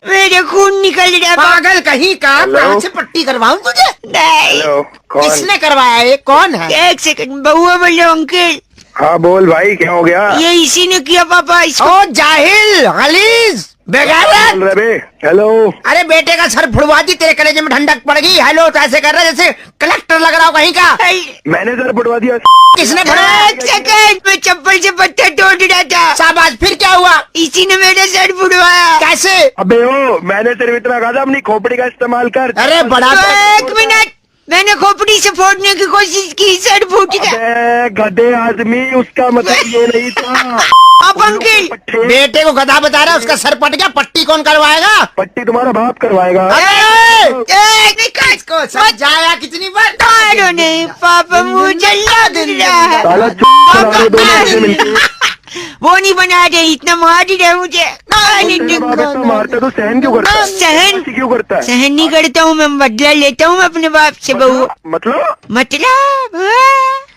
मेरे खून निकल रहा है। पागल कहीं का, हेलो? कहाँ से पट्टी करवाऊं तुझे? नहीं, हेलो, कौन? किसने करवाया, ये कौन है? एक सेकंड, बउआ बोल रहा हूँ अंकिल। हाँ बोल भाई, क्या हो गया? ये इसी ने किया पापा, इसको। ओ जाहिल, गलीज, बेगारत। बोल रहे बे? हेलो, अरे बेटे का सर फुड़वा दी, तेरे कलेजे में ठंडक पड़ गई। हेलो तो ऐसे कर रहा है जैसे कलेक्टर लग रहा हो कहीं का। मैंने सर फुटवा दिया। किसने फुड़वाया? एक सेकंड, मैं चप्पल से पत्थर तोड़ रहा था। शाबाश, फिर क्या हुआ? इसी ने मेरा सर फुड़वाया। कैसे? अबे ओ, मैंने सिर्फ इतना कहा था अपनी खोपड़ी का इस्तेमाल कर। अरे बड़ा तो एक मिनट, मैंने खोपड़ी से फोड़ने की कोशिश की, सर फूट गया। अबे गधे आदमी, उसका मतलब ये नहीं था। अब अंकिल, बेटे को गधा बता रहा है, उसका सर पट गया, पट्टी कौन करवाएगा? पट्टी तुम्हारा बाप करवाएगा। इसको समझाया कितनी बार? मारो नहीं पापा, मुझे लग रहा है। साला चुप करा दो दोनों से मिलके। वो नहीं बना रहे, इतना मार ही रहे मुझे। तेरा बाप इतना मारता तो सहन क्यों करता है? सहन ऐसे क्यों करता है? सहन नहीं करता हूँ मैं, बदला लेता हूँ अपने बाप से बहू। मतलब हाँ?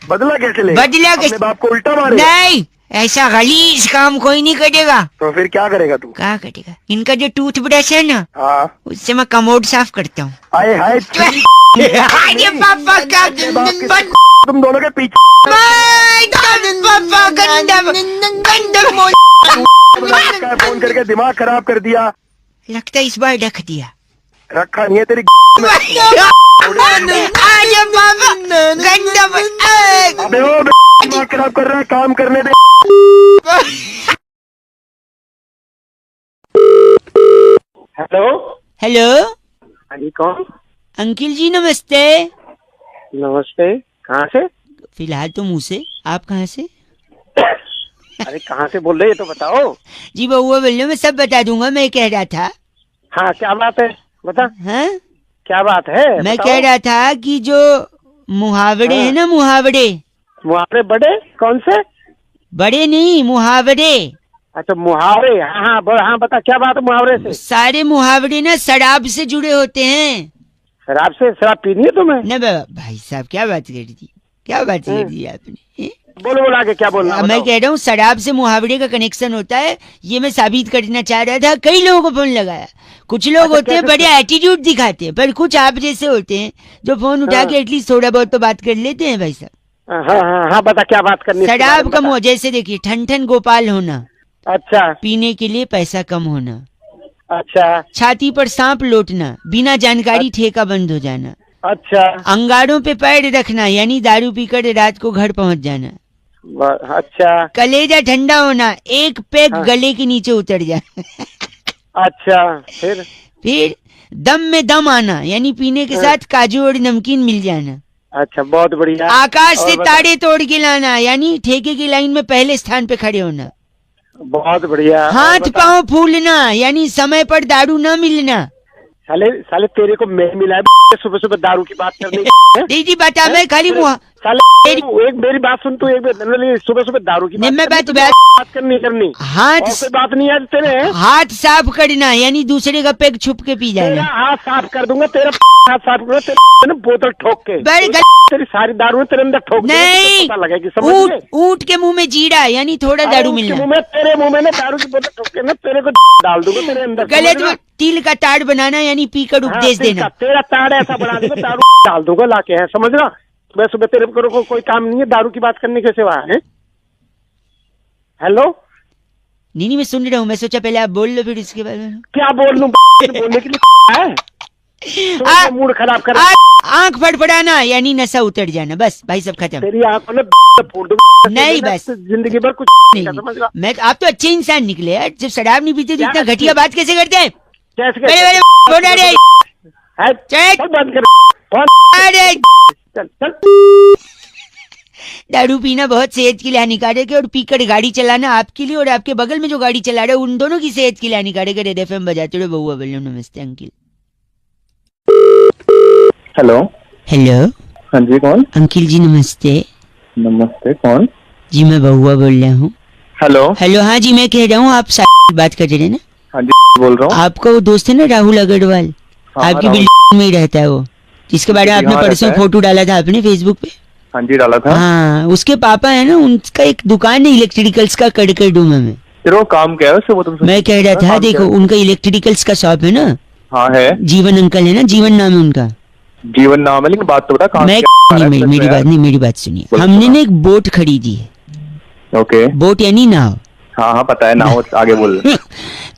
बदला कैसे ले? बदला अपने कैसे? बाप को उल्टा मारे? नहीं, ऐसा गलीज काम कोई नहीं करेगा। तो फिर क्या करेगा तू? क्या करेगा? इनका जो टूथ ब्रश है ना, हाँ, उससे मैं कमोड साफ करता हूँ। आए हाय अरे पापा का तुम दोनों के पीछे पापा गंदम गंदम फोन करके दिमाग खराब कर दिया। लगता है इस बार रख दिया। रखा नहीं है तेरी। अरे पापा गंदम। अबे ओ दिमाग खराब कर रहा है, काम करने दे। हेलो, हेलो हाँ जी, कौन? अंकिल जी नमस्ते। नमस्ते, कहाँ से? फिलहाल तो मुंह से, आप कहाँ से? अरे कहाँ से बोल रहे हैं, ये तो बताओ। जी बउआ बोल रहे, मैं सब बता दूंगा। मैं कह रहा था, हाँ क्या बात है, बता। हाँ क्या बात है? मैं बताओ। कह रहा था कि जो मुहावरे हैं ना, मुहावरे, मुहावरे बड़े कौन से? बड़े नहीं, मुहावरे। अच्छा मुहावरे, हाँ हाँ हाँ, बता क्या बात है मुहावरे से? सारे मुहावरे ना शराब से जुड़े होते हैं। शराब से? शराब पीनी है तुम्हें? न भाई साहब, क्या बात कर दी, क्या बात कर दी आपने? बोलो बोलो, आगे क्या बोलना है, मैं बताओ। कह रहा हूँ शराब से मुहावरे का कनेक्शन होता है, ये मैं साबित करना चाह रहा था। कई लोगों को फोन लगाया। कुछ लोग अच्छा, होते हैं कैसे? बड़े एटीट्यूड दिखाते हैं, पर कुछ आप जैसे होते हैं जो फोन उठा के एटलीस्ट थोड़ा बहुत तो बात कर लेते हैं भाई साहब। हाँ हाँ हाँ, बता क्या बात करनी है इसके बारे शराब में, का बता। मुँह, जैसे देखिए ठन ठन गोपाल होना, अच्छा पीने के लिए पैसा कम होना, अच्छा छाती पर सांप लौटना, बिना जानकारी ठेका बंद हो जाना, अच्छा अंगारों पे पैर रखना यानी दारू पीकर रात को घर पहुंच जाना, अच्छा कलेजा ठंडा होना, एक पैक गले के नीचे उतर जाए। अच्छा फिर दम में दम आना, यानी पीने के साथ काजू और नमकीन मिल जाना। अच्छा बहुत बढ़िया। आकाश से और बता- ताड़े तोड़ के लाना, यानी ठेके की लाइन में पहले स्थान पे खड़े होना। बहुत बढ़िया। और हाथ बता- पांव फूलना, यानी समय पर दारू न मिलना। साले साले तेरे को मैं मिला है सुबह सुबह दारू की बात करनी है? दीदी बता, मैं खाली मुँह साले तू एक मेरी बात सुन, तू एक सुबह सुबह दारू की नहीं, मैं बात करनी करनी और हाथ कोई बात नहीं है तेरे। हाथ साफ करना, यानी दूसरे का पैक छुप के पी तेरा जाना। हाथ साफ कर दूंगा, तेरा हाथ साफ करूंगा, तेरे बोतल ठोक के बड़ी तेरी सारी दारू तेरे अंदर ठोक दूंगा, नहीं, तुझे पता लगेगी। समझ गए? ऊंट के मुंह में जीरा, यानी थोड़ा अरे दारू उसके मिलना। मुंह में तेरे मुंह में ना दारू की बोतल ठोक के ना तेरे को डाल दूंगा तेरे अंदर। गले समझ में तिल का ताड़ बनाना, यानी पीकर हाँ, उपदेश देना। तेरा ताड़ ऐसा बना दूंगा, दारू डाल दूंगा लाके, है समझ रहा? सुबह सुबह तेरे को कोई काम नहीं है दारू की बात करने के सिवा है। हेलो नहीं, मैं सुन रहा हूँ, मैं सोचा पहले आप बोल लो फिर इसके बाद में। क्या बोल लूं बोलने के लिए है? आ- मूड खराब कर आंख फड़फड़ाना, यानी नशा उतर जाना। बस भाई सब खत्म। तेरी आंखों में फोड़ दूंगा। नहीं, बस। जिंदगी भर कुछ नहीं, समझ रहा? मैं आप तो अच्छे इंसान निकले यार, जब शराब नहीं पीते तो क्या इतना अच्छे? घटिया बात कैसे करते हैं? कैसे बड़े बड़े फोन आ रहे हैं। है? चल। चल बंद कर फोन। अरे चल चल। दारू पीना बहुत सेहत के लिए हानिकारक है, और पीकर गाड़ी चलाना आपके लिए और आपके बगल में जो गाड़ी चला रहे हैं उन दोनों की सेहत के लिए हानिकारक है। रेड एफएम बजाते रहो, बहुआ बोलो। नमस्ते अंकिल। हेलो। हेलो हाँ जी, कौन? अंकिल जी नमस्ते। नमस्ते, कौन? जी मैं बहुआ बोल रहा हूँ। हेलो। हेलो, हाँ जी मैं कह रहा हूँ, आप बात कर रहे हैं ना? हाँ जी बोल रहा हूँ। आपका वो दोस्त है ना राहुल अग्रवाल, हाँ, आपकी राहुल। बिल्डिंग में ही रहता है वो, जिसके बारे में जी, आपने हाँ, परसों रहता है। फोटो डाला था आपने फेसबुक पे। हाँ जी डाला था। हाँ, उसके पापा है ना, उनका एक दुकान है इलेक्ट्रिकल्स का कड़कड़डूमा में। फिर वो काम क्या है उससे, वो तुमसे? मैं कह रहा था, काम देखो क्या है? उनका इलेक्ट्रिकल्स का शॉप है ना, हाँ है। जीवन अंकल है ना, जीवन नाम है उनका। जीवन नाम है, लेकिन बात तो बता काम मैं क्या नहीं, है? मेरी बात सुनिए। बोलो, हमने बोलो। ना एक बोट खरीदी है। ओके। बोट यानी नाव। हाँ हाँ पता है ना, वो आगे बोल।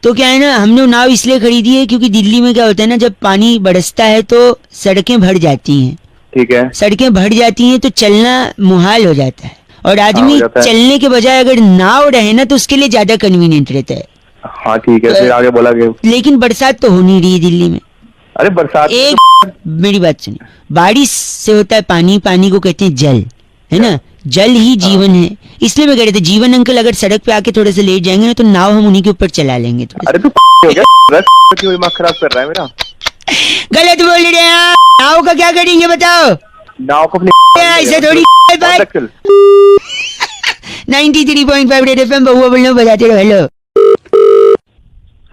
तो क्या है ना, हमने नाव इसलिए खरीदी है क्योंकि दिल्ली में क्या होता है ना, जब पानी बरसता है तो सड़कें भर जाती हैं। ठीक है। सड़कें भर जाती हैं तो चलना मुहाल हो जाता है, और आदमी हो जाता है। चलने के बजाय अगर नाव रहे ना तो उसके लिए ज्यादा कन्वीनियंट रहता है। हाँ ठीक है, फिर आगे बोला गया। लेकिन बरसात तो हो नहीं रही है दिल्ली में। अरे बरसात में एक मेरी बात सुनिए, बारिश से होता है पानी, पानी को कहते हैं जल, है ना? जल ही जीवन है। इसलिए मैं कह रहे थे, जीवन अंकल अगर सड़क पे आके थोड़े से लेट जाएंगे ना तो नाव हम उन्हीं के ऊपर चला लेंगे थोड़े अरे तू हो गया? क्यों दिमाग खराब कर रहा है मेरा? से। गलत बोल रहे हैं आप। नाव का क्या करेंगे बताओ? नाव को अपनी ऐसे थोड़ी बात। चल। 93.5 रेड एफएम बहुआ बोलने बजाते रहो। Hello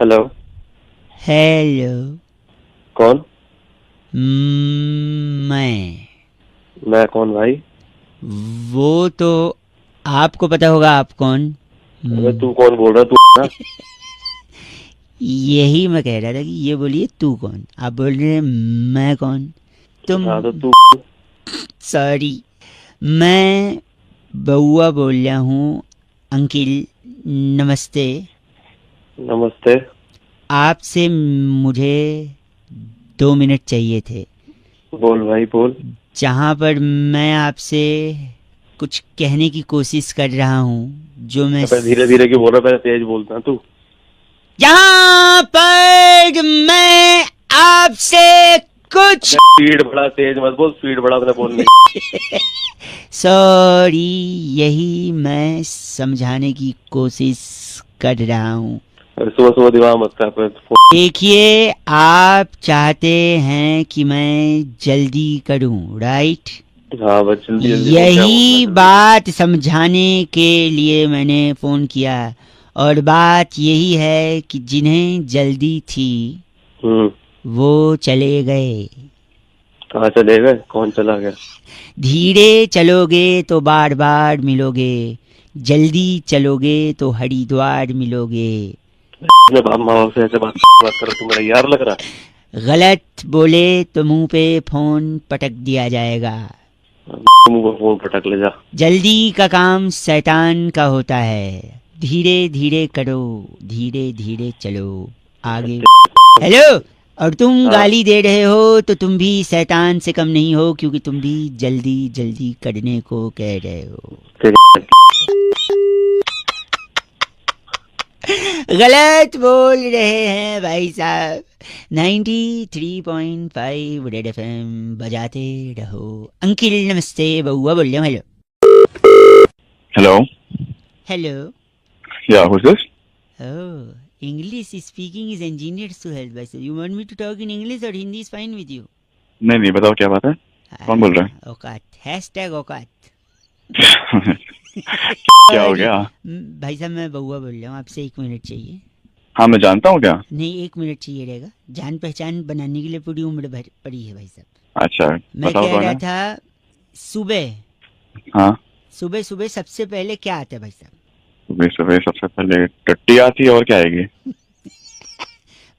hello. हेलो। कौन? मैं कौन भाई? वो तो आपको पता होगा आप कौन। अबे तू कौन बोल रहा है? तू यही मैं कह रहा था कि ये बोलिए तू कौन। आप बोल रहे हैं मैं कौन? तुम हाँ तो तू। सॉरी, मैं बउआ बोल रहा हूँ। अंकिल नमस्ते। नमस्ते। आपसे मुझे 2 मिनट चाहिए थे, बोल भाई बोल। जहाँ पर मैं आपसे कुछ कहने की कोशिश कर रहा हूँ, जो मैं धीरे धीरे क्यों बोल रहा है? पहले तेज बोलता तू। यहाँ पर मैं आपसे कुछ स्पीड बढ़ा, तेज मत बोल, स्पीड बढ़ा अपने बोलने की। सॉरी, यही मैं समझाने की कोशिश कर रहा हूँ। अरे सुबह सुबह दिमाग मत कर। देखिए, आप चाहते हैं कि मैं जल्दी करूं, राइट? हाँ बस जल्दी जल्दी। यही बात समझाने के लिए मैंने फोन किया, और बात यही है कि जिन्हें जल्दी थी वो चले गए। कहाँ चले गए? कौन चला गया? धीरे चलोगे तो बार बार मिलोगे, जल्दी चलोगे तो हरिद्वार मिलोगे। अपने बाप माँ बाप से ऐसे बात करो, तू मेरा यार लग रहा है। गलत बोले तो मुंह पे फोन पटक दिया जाएगा। मुंह पर फोन पटक ले जा। जल्दी का काम शैतान का होता है। धीरे धीरे करो, धीरे धीरे चलो आगे। हेलो, और तुम गाली दे रहे हो तो तुम भी शैतान से कम नहीं हो, क्योंकि तुम भी जल्दी जल्दी करने को कह रहे हो। तेरी गलत बोल रहे हैं भाई साहब। 93.5 रेड एफएम बजाते रहो। अंकिल नमस्ते, बउआ बोल रहे हो। Hello hello, hello. या who's this? Oh, English speaking is engineered to help by. So you want me to talk in English or Hindi is fine with you? नहीं, बताओ क्या बात है, कौन बोल रहा है? औकात, हैशटैग औकात। क्या हो गया? भाई साहब मैं बउआ बोल रहा हूँ, आपसे 1 मिनट चाहिए। हाँ मैं जानता हूँ क्या। नहीं 1 मिनट चाहिए रहेगा, जान पहचान बनाने के लिए पूरी उम्र भर पड़ी है भाई साहब। अच्छा मैं बताओ कह कौन रहा है? था सुबह हाँ सुबह सुबह सबसे पहले क्या आता है भाई साहब? सुबह सुबह सबसे पहले टट्टी आती है, और क्या आएगी?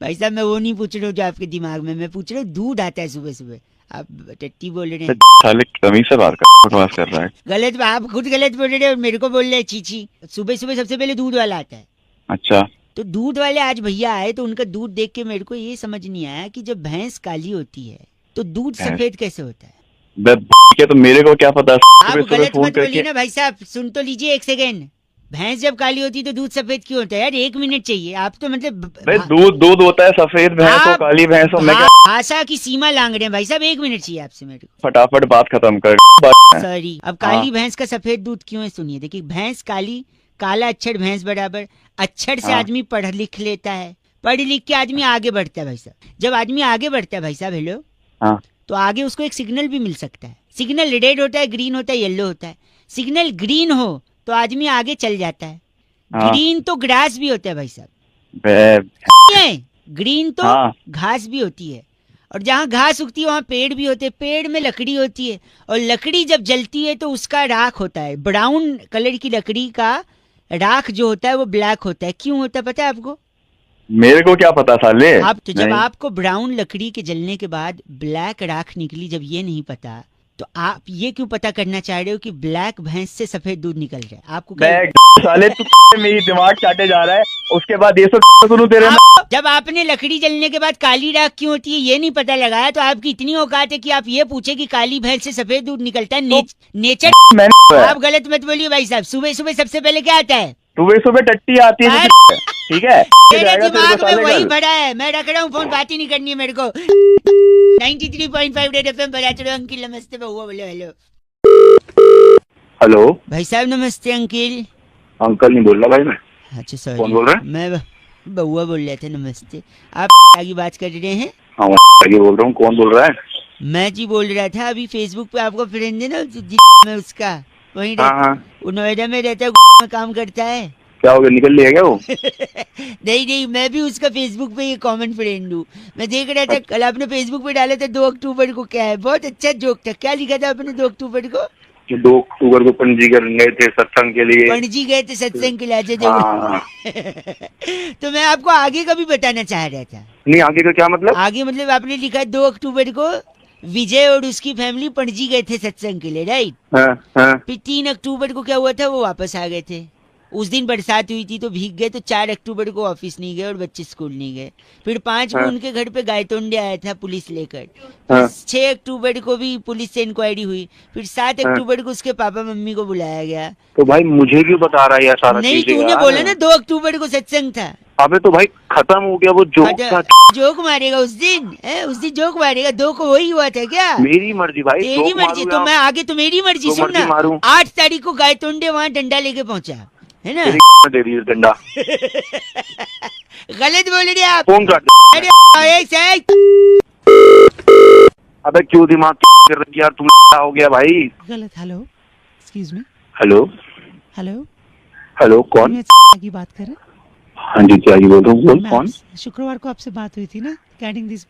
भाई साहब मैं वो नहीं पूछ रहा हूँ जो आपके दिमाग में, मैं पूछ रहा हूँ दूध आता है सुबह सुबह, आप टट्टी बोल रहे हैं। साले तमीज से बात कर रहा है। गलत, आप खुद गलत बोल रहे हैं और मेरे को बोल रहे हैं चीची। सुबह सुबह सबसे पहले दूध वाला आता है। अच्छा तो दूध वाले आज भैया आए तो उनका दूध देख के मेरे को ये समझ नहीं आया कि जब भैंस काली होती है तो दूध सफेद कैसे होता है? क्या तो मेरे को क्या पता। आप सुबह गलत फोन मत बोलिए करके ना भाई साहब, सुन तो लीजिए 1 सेकेंड। भैंस जब काली होती है तो दूध सफेद क्यों होता है यार? 1 मिनट चाहिए, आप तो मतलब भाई दूध होता है, सफेद भैंस हो काली भैंस हो, मैं क्या भाषा की सीमा लांग रहे हैं भाई साहब। 1 मिनट चाहिए आपसे मेरे को। फटाफट बात खत्म कर। सॉरी, अब काली भैंस का सफेद दूध क्यों है सुनिए। देखिए भैंस काली, काला अक्षर भैंस बराबर। अक्षर से आदमी पढ़ लिख लेता है, पढ़ लिख के आदमी आगे बढ़ता है भाई साहब। जब आदमी आगे बढ़ता है भाई साहब, हेलो, तो आगे उसको एक सिग्नल भी मिल सकता है। सिग्नल रेड होता है, ग्रीन होता है, येलो होता है। सिग्नल ग्रीन हो तो आदमी आगे चल जाता है। ग्रीन तो ग्रास भी होता है भाई साहब। ग्रीन तो घास भी होती है, और जहाँ घास उगती है वहाँ पेड़ भी होते हैं। पेड़ में लकड़ी होती है, और लकड़ी जब जलती है तो उसका राख होता है। ब्राउन कलर की लकड़ी का राख जो होता है वो ब्लैक होता है। क्यों होता है पता है आपको? मेरे को क्या पता साले। आप तो जब आपको ब्राउन लकड़ी के जलने के बाद ब्लैक राख निकली, जब ये नहीं पता तो आप ये क्यों पता करना चाह रहे हो कि ब्लैक भैंस से सफेद दूध निकल रहा है? आपको साले तू मेरी दिमाग चाटे जा रहा है, उसके बाद ये सब सुनूं तेरे। जब आपने लकड़ी जलने के बाद काली राख क्यों होती है ये नहीं पता लगाया, तो आपकी इतनी औकात है कि आप ये पूछे कि काली भैंस से सफेद दूध निकलता है। नेचर आप गलत मत बोलिए भाई साहब। सुबह सुबह सबसे पहले क्या आता है? सुबह सुबह टट्टी आती है, ठीक है? मेरे दिमाग में वही भरा है, मैं रख रहा हूँ फोन, बात ही नहीं करनी है मेरे को। 93.5 रेड एफएम बजाते रहो। अंकिल नमस्ते, बउआ बोलो। हेलो हेलो भाई साहब नमस्ते। अंकिल अंकल नहीं बोल रहा भाई मैं। अच्छा सॉरी, कौन बोल रहा है? मैं बउआ बोल रहे थे। नमस्ते, आप आगे बात कर रहे हैं? हाँ आगे बोल रहा हूँ, कौन बोल रहा है? मैं जी बोल रहा था, अभी फेसबुक पे आपको फ्रेंड है ना में उसका, वही वो नोएडा में रहता है, में काम करता है। क्या हो गया, निकल लिया क्या वो? नहीं मैं भी उसका फेसबुक पे ये कॉमन फ्रेंड हूँ। मैं देख रहा था कल आपने फेसबुक पे डाला था 2 अक्टूबर को, क्या है बहुत अच्छा जोक था। क्या लिखा था आपने 2 अक्टूबर को? 2 अक्टूबर को पणजी गए थे सत्संग के लिए। पणजी गए थे सत्संग के लिए। तो मैं आपको आगे का भी बताना चाह रहा था। नहीं आगे का क्या मतलब? आगे मतलब आपने लिखा 2 अक्टूबर को विजय और उसकी फैमिली पणजी गए थे सत्संग के लिए, राइट? फिर 3 अक्टूबर को क्या हुआ था, वो वापस आ गए थे। उस दिन बरसात हुई थी तो भीग गए, तो 4 अक्टूबर को ऑफिस नहीं गए और बच्चे स्कूल नहीं गए। फिर 5 को उनके घर पे गायतोंडे आया था पुलिस लेकर। 6 अक्टूबर को भी पुलिस से इंक्वायरी हुई। फिर 7 अक्टूबर को उसके पापा मम्मी को बुलाया गया। तो भाई मुझे क्यों बता रहा है यार सारा? नहीं तूने बोला ना 2 अक्टूबर को सत्संग था। अबे तो भाई खत्म हो गया वो जोक था। जोक मारेगा उस दिन जोक मारेगा। 2 को वही हुआ था क्या? मेरी मर्जी भाई, तेरी मर्जी। तो मैं आगे तो मेरी मर्जी सुन ना। 8 तारीख को गायतोंडे वहाँ डंडा लेके पहुंचा है ना? दे रही है डंडा। गलत बोल रहे आप। फोन काट। अबे क्यों दिमाग कर रही यार तुम? हो गया भाई गलत। Hello excuse me. Hello hello hello कौन की बात कर रहे? हाँ जी क्या बोल रहा हूँ, कौन? शुक्रवार को आपसे बात हुई थी ना रिगार्डिंग दिस।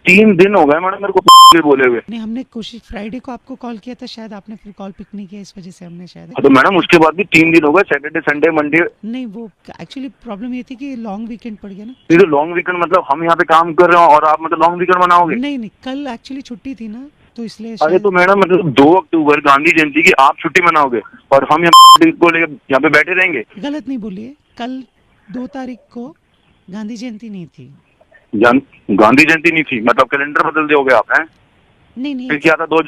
3 दिन हो गए मैडम मेरे को बोले हुए। नहीं हमने कोशिश फ्राइडे को आपको कॉल किया था, शायद आपने फिर कॉल पिक नहीं किया, इस वजह से हमने शायद। तो मैडम उसके बाद भी 3 दिन हो गए, सैटरडे संडे मंडे। नहीं वो एक्चुअली प्रॉब्लम ये थी कि लॉन्ग वीकेंड पड़ गया ना। तो लॉन्ग वीकेंड मतलब हम यहाँ पे काम कर रहे हो और आप मतलब लॉन्ग वीकेंड मनाओगे? नहीं कल एक्चुअली छुट्टी थी ना, तो इसलिए। अरे तो मैडम मतलब 2 अक्टूबर गांधी जयंती की आप छुट्टी मनाओगे और हम यहाँ को लेकर यहाँ पे बैठे रहेंगे? गलत नहीं बोलिए, कल 2 तारीख को गांधी जयंती नहीं थी। गांधी जयंती नहीं थी मतलब कैलेंडर बदल दोगे आप? हैं नहीं फिर क्या था? 2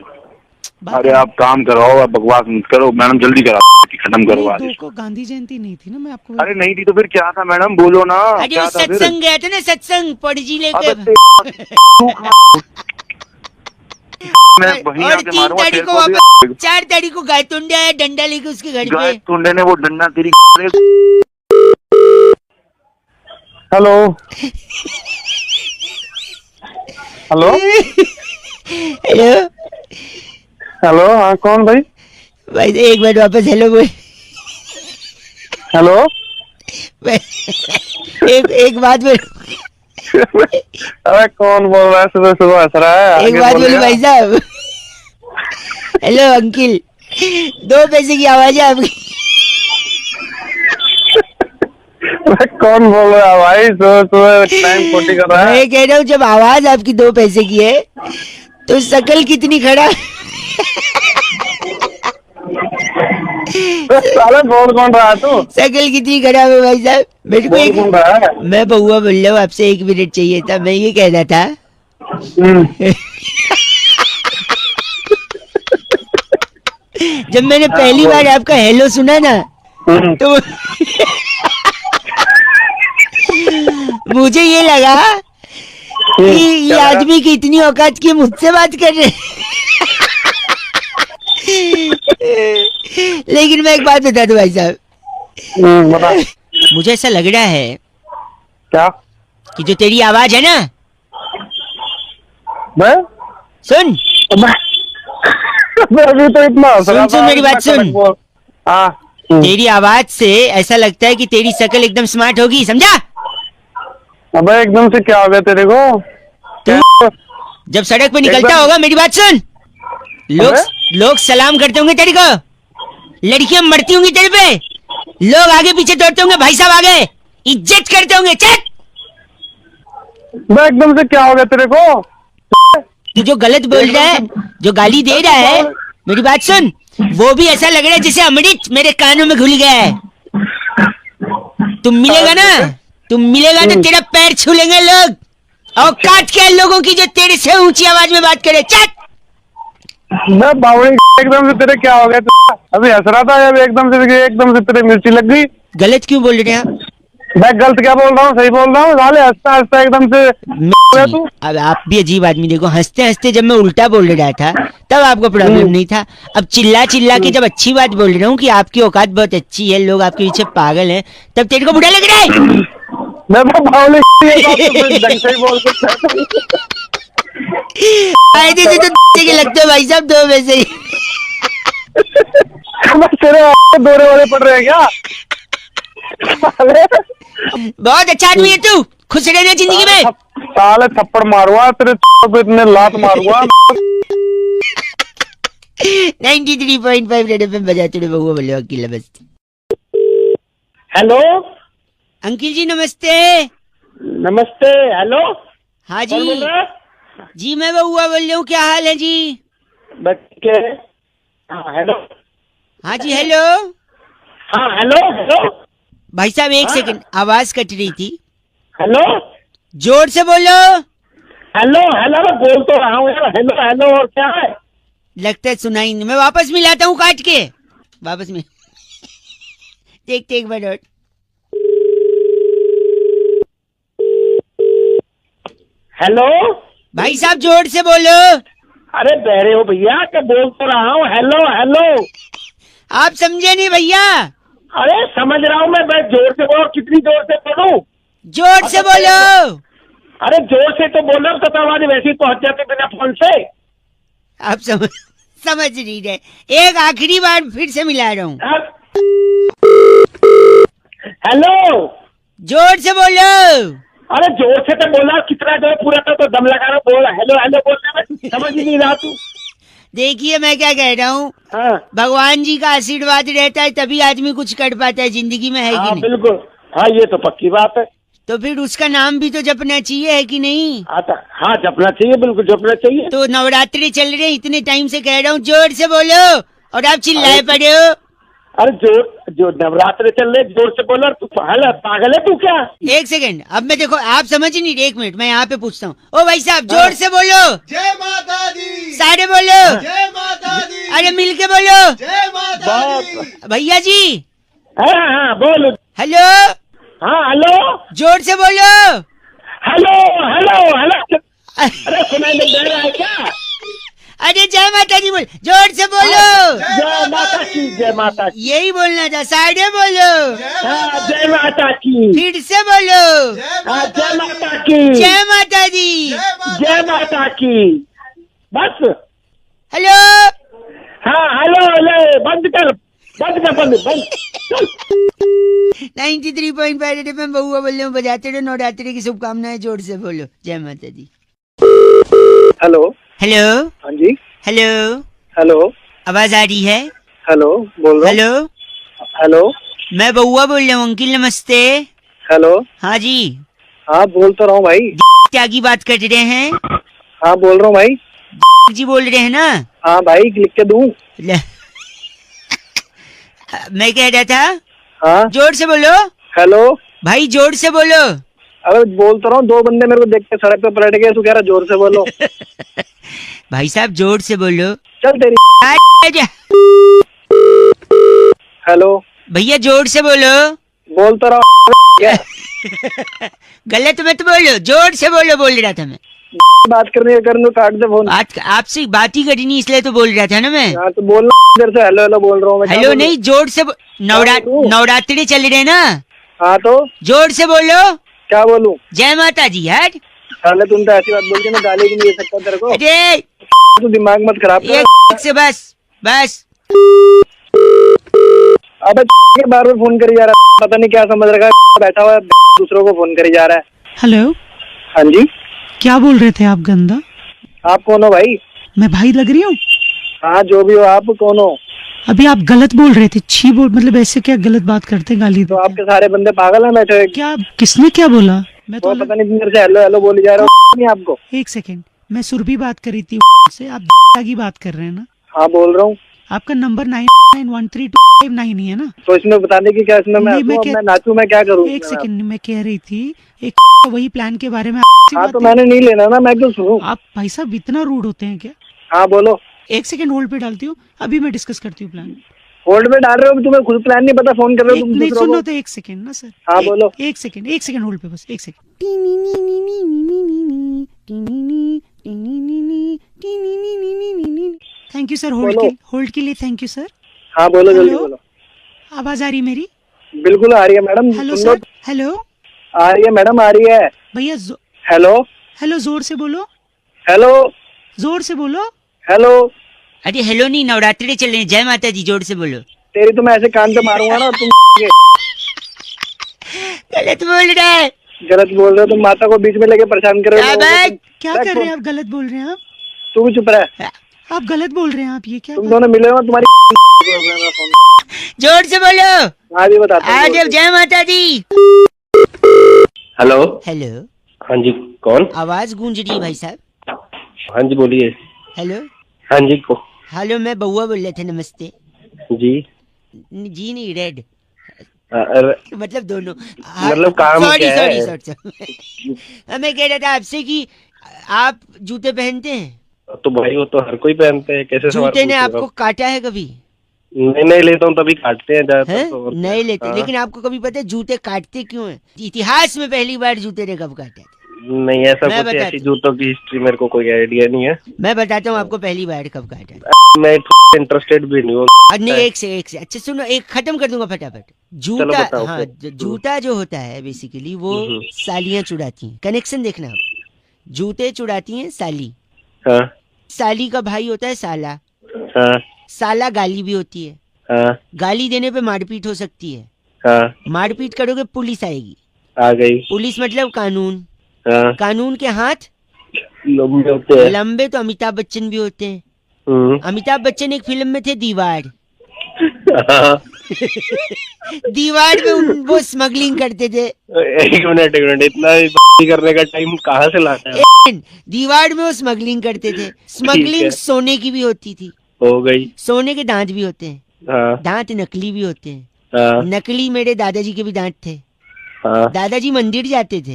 अरे आप काम कराओ, आप बकवास मत करो मैडम, जल्दी कराओ, खत्म करो आज। 2 को गांधी जयंती नहीं थी ना, मैं आपको अरे नहीं थी तो फिर क्या था मैडम, बोलो ना अरे क्या वो था फिर? सत्संग गया था ना, सत्संग पड़जी लेके। मैं वहीं और आके 3 मारूंगा तारीख तेरे को को भी। वापस 4 तारीख को गायतुंडे आया डंडा लेके उसके घर गाय पे। तुंडे ने वो डंडा तेरी हेलो हेलो हेलो हेलो, हाँ कौन भाई? भाई एक बार वापस हेलो बोल। हेलो एक बात बोल, अरे कौन बोल रहा है सुबह सुबह हंस रहा है? एक आगे बात बोलो बोलिए। भाई साहब। हेलो अंकिल, 2 पैसे की आवाज है आपकी। अरे कौन बोल रहा है भाई? सुबह सुबह टाइम खोटी कर रहा है। मैं कह रहा हूँ जब आवाज आपकी 2 पैसे की है तो शकल कितनी खड़ा। साले बोल कौन रहा है तू? शकल कितनी खराब है भाई साहब। मेरे को बोल कौन रहा है? मैं बहुआ बोल रहा हूँ, आपसे 1 मिनट चाहिए था। मैं ये कह रहा था जब मैंने पहली बार आपका हेलो सुना ना तो मुझे ये लगा कि ये आदमी की इतनी औकात की मुझसे बात कर रहे हैं। लेकिन मैं एक बात बता दूं भाई साहब, बता मुझे ऐसा लग रहा है क्या? कि जो तेरी आवाज है ना, मैं सुन मैं अभी तो इतना हंस रहा सुन था, मेरी बात इतना सुन। कड़क बोल। हाँ तेरी आवाज से ऐसा लगता है कि तेरी शक्ल एकदम स्मार्ट होगी, समझा? अबे एकदम से क्या हो गया तेरे को? तू जब सड़क पे निकलता एकदम- होगा, मेरी बात सुन, लोग सलाम करते होंगे तेरे को, लड़कियां मरती होंगी तेरे पे, लोग आगे पीछे दौड़ते होंगे, भाई साहब आगे इज्जत करते होंगे। चल मैं एकदम से क्या हो गया तेरे को? तू जो गलत बोल रहा है, जो गाली दे रहा है, मेरी बात सुन, वो भी ऐसा लग रहा है जैसे अमृत मेरे कानों में घुल गया है। तुम मिलेगा ना, तुम मिलेगा तो तेरा पैर छू लेंगे लोग, और काट के लोगों की जो तेरे से ऊंची आवाज में बात करे। चल मैं बावड़ी एकदम से तेरे क्या हो गया? अभी हंस रहा था, अभी एकदम से तेरे मिर्ची लग गई। गलत क्यों बोल रहे हैं मैं गलत क्या बोल रहा हूँ? सही बोल रहा हूँ। साले हंसता हंसता एकदम से आप? तू अब आप भी अजीब आदमी। देखो हंसते हंसते जब मैं उल्टा बोल रहा था तब आपको प्रॉब्लम नहीं था, अब चिल्ला चिल्ला के जब अच्छी बात बोल रहा हूँ कि आपकी औकात बहुत अच्छी है, लोग आपके पीछे पागल हैं, तब तेरे को बुरा लग रहा है। मैं तो बावड़ी ये बात तो फिर ढंग से ही बोल सकता है। फायदे से तो के लगते हो भाई साहब, 2 पैसे ही। बस तेरे दौरे वाले पड़ रहे हैं क्या? साले बहुत अच्छा आदमी है तू, खुश रहना जिंदगी में। साले थप्पड़ मारूंगा तेरे पे, इतने लात मारूंगा। 93.5 रेड एफएम बजाते रहो, बहुआ बोले अकेला बस। हेलो अंकिल जी नमस्ते। नमस्ते। हेलो हाँ कौन बोल जी, रहा है? जी मैं बहुआ बोल रहा हूँ, क्या हाल है जी? बच्चे हाँ हेलो। हाँ जी हेलो। हाँ हेलो हेलो भाई साहब 1 सेकंड, आवाज कट रही थी, हेलो जोर से बोलो। हेलो हेलो मैं बोल तो रहा हूँ यार। हेलो हेलो और क्या है? लगता है सुनाई नहीं, मैं वापस मिलाता हूँ काट के, वापस में। देखते एक बार और। हेलो भाई साहब जोर से बोलो। अरे बहरे हो भैया, क्या बोल तो रहा हूँ। हेलो हेलो आप समझे नहीं भैया? अरे समझ रहा हूँ मैं जोर से बोलो। कितनी जोर से बोलूं? जोर से बोलो। अरे जोर से तो बोल रहा हूँ, तो आवाज वैसे ही पहुंच जाती बिना फोन से। आप समझ नहीं रहे, एक आखिरी बार फिर से मिला रहा हूँ, हेलो जोर से बोलो। अरे जोर से तो बोला, कितना जोर पूरा तो दम लगा रहा बोल। हेलो हेलो बोलने में समझ ही नहीं रहा तू। देखिए मैं क्या कह रहा हूँ, हाँ भगवान जी का आशीर्वाद रहता है तभी आदमी कुछ कर पाता है जिंदगी में, है कि हाँ नहीं? बिल्कुल, हाँ ये तो पक्की बात है। तो फिर उसका नाम भी तो जपना चाहिए, है कि नहीं? हाँ जपना चाहिए, बिल्कुल जपना चाहिए। तो नवरात्रि चल रहे हैं, इतने टाइम से कह रहा हूँ जोर से बोलो और आप चिल्लाए पड़े हो। अरे जो नवरात्र चल रहे जोर से बोलो। तू पागल है तू क्या? एक सेकंड, अब मैं देखो आप समझ ही नहीं, एक मिनट मैं यहाँ पे पूछता हूँ। ओ भाई साहब जोर से बोलो। जय माता दी। सारे बोलो। जय माता दी। अरे मिलके बोलो। जय माता दी। भैया जी। हाँ बोलो। हेलो। हाँ हेलो। जोर से बोलो। Hello hello hello. अरे सुनाई नहीं दे रहा है क्या? अरे जय माता दी बोल, जोर से बोलो। जय माता की। जय माता की। यही बोलना था, साढ़े बोलो। हाँ जय माता की। फिर से बोलो। हाँ जय माता की। जय माता दी। जय माता की। बस। हेलो। हाँ हेलो हेलो। बंद कर बंद कर बंद बंद। 93.5 FM बहुआ बोल रहे हूँ, बजाते रहो। नवरात्रि की शुभकामनाएं, जोर से बोलो जय माता दी। हेलो। हेलो। हाँ जी। हेलो। हेलो। आवाज आ रही है? हेलो बोल रहा हूँ। हेलो। हेलो। मैं बहुआ बोल रहा हूँ अंकिल, नमस्ते। हेलो। हाँ जी। हाँ बोल तो रहा हूँ भाई। त्यागी बात कर रहे हैं? हाँ बोल रहा हूँ भाई। जी बोल रहे हैं ना? हाँ भाई लिख के दूँ? मैं कह रहा था। हाँ जोर से बोलो हेलो। भाई, जोर से बोलो। अरे बोल तो रहा हूँ, दो बंदे मेरे को देख के सड़क पे पलट गए, तू कह रहा जोर से बोलो। भाई साहब जोर से बोलो। चल तेरी। आजा। हेलो। भैया जोर से बोलो। बोल तो रहा हूँ क्या? गलत मत बोलो, जोर से बोलो बोल रहा था मैं। बात करने कर काट दे फोन। बात आपसे बात ही करनी, इसलिए तो बोल रहा था ना मैं। हाँ तो बोलना इधर से। हेलो हेलो बोल रहा हूँ मैं। हेलो नहीं, जोर से नवरात्रि चल रहे ना? हाँ तो जोर से बोलो। क्या बोलूं? जय माता जी। यार साले तुम तो ऐसी बात बोलते, मैं गाली भी नहीं दे सकता तेरे को। अरे तू दिमाग मत खराब कर। एक से बस बस। अबे के बार बार फोन करी जा रहा है, पता नहीं क्या समझ रखा है, बैठा हुआ है दूसरों को फोन करी जा रहा है। हेलो। हाँ जी। क्या बोल रहे थे आप गंदा? आप कौन हो भाई? मैं भाई लग रही हूँ? हाँ जो भी हो, आप कौन हो? अभी आप गलत बोल रहे थे, छी बोल, मतलब ऐसे क्या गलत बात करते, गाली तो देते आपके सारे बंदे पागल हैं बैठे हुए? क्या? किसने क्या बोला? मैं तो पता नहीं मेरे से हेलो हेलो बोली जा रहा हूँ। नहीं आपको? एक सेकेंड, मैं सुरभि बात कर रही थी से, आप की बात कर रहे हैं ना? हाँ बोल रहा हूँ। आपका नंबर 99132559 ही है ना? तो इसमें बताने की क्या, इसमें मैं नहीं, हंसूं, अब मैं नाचूं, मैं क्या करूँ? एक सेकंड, मैं कह रही थी एक वही प्लान के बारे में आपसे हाँ बात तो है। मैंने नहीं लेना ना, मैं क्यों सुनूं? आप भाई साहब इतना रूड होते हैं क्या? हाँ बोलो। एक सेकंड होल्ड पे डालती हूँ, अभी मैं डिस्कस करती हूँ प्लान। होल्ड पे डाल रहे हो? तुम्हें खुद प्लान नहीं पता, फोन कर रहे हो तुम नहीं दूसरों सुनो को। तो एक सेकंड ना सर। हाँ बोलो। एक सेकंड होल्ड पे, बस एक second. Thank you sir, hold के लिए थैंक यू सर। हाँ बोलो जल्दी हेलो? बोलो। आवाज आ रही मेरी? बिल्कुल आ रही है मैडम। हेलो सुन लो। सर। हेलो आ रही है मैडम, आ रही है। भैया हेलो हेलो, जोर से बोलो, हेलो जोर से बोलो। हेलो। अरे हेलो नहीं, नवरात्रि चल रहे हैं, जय माता दी, जोर से बोलो। तेरी तो मैं ऐसे कान पे मारूंगा ना तुम। गलत बोल रहा है। गलत बोल रहे हो तुम, माता को बीच में लेके परेशान कर रहे हो लोगों को। तुम- क्या कर रहे हैं आप? गलत बोल रहे हैं आप। तू भी चुप रह। आप गलत बोल रहे हैं आप, ये क्या तुम दोनों मिले हो तुम्हारी। जोर से बोलो। हाँ जी बताता आज हूँ। जय माता दी। हेलो। हेलो। हाँ जी कौन? आवाज गूंज रही है भाई साहब। हाँ जी बोलिए। हेलो। हाँ जी को हेलो, मैं बउआ बोल रहे थे, नमस्ते। जी। जी नहीं, रेड अरे, मतलब दोनों। मतलब काम सॉरी क्या सॉरी है? सॉरी। मैं कह रहा था आपसे कि आप जूते पहनते हैं? तो भाई वो तो हर कोई पहनते हैं, कैसे सवाल जूते ने पूछ रहे हो आपको आप? काटा है कभी? नहीं लेता हूँ तभी काटते हैं हैं? ज्यादातर तो। और नहीं क्या? लेते, हाँ। लेकिन आपको कभी पता है जूते काटते क्यों हैं? इतिहास में पहली बार जूते ने कब काटा था? नहीं ऐसा मैं कुछ बताता ऐसी जूतों की हिस्ट्री मेरे को कोई आइडिया नहीं है। मैं बताता हूँ आपको पहली बार कब काटा था। मैं इंटरेस्टेड भी नहीं हूँ। नहीं, एक से अच्छा सुनो, एक खत्म कर दूंगा फटाफट। चलो जूता, बताओ हाँ फिर। जूता जो होता है बेसिकली वो हम्म। सालियां चुराती हैं। कनेक्शन देखना आप, जूते चुराती हैं साली, हाँ साली का भाई होता है साला, हाँ साला गाली भी होती है, हाँ गाली देने पे मारपीट हो सकती है, हाँ मारपीट करोगे पुलिस आएगी, आ गई। पुलिस मतलब कानून, हाँ कानून के हाथ लंबे होते हैं। लंबे तो अमिताभ बच्चन भी होते हैं। हम्म। अमिताभ बच्चन एक फिल्म में थे दीवार। हाँ। दीवार में वो स्मगलिंग करते थे। एक मिनट इतना ही करने का टाइम कहाँ से लाता है? दीवार में वो स्मगलिंग करते थे। स्मगलिंग सोने की भी होती थी, हो गई। सोने के दांत भी होते हैं। हाँ, दांत नकली भी होते हैं। हाँ, नकली मेरे दादाजी के भी दांत थे। हाँ, दादाजी मंदिर जाते थे,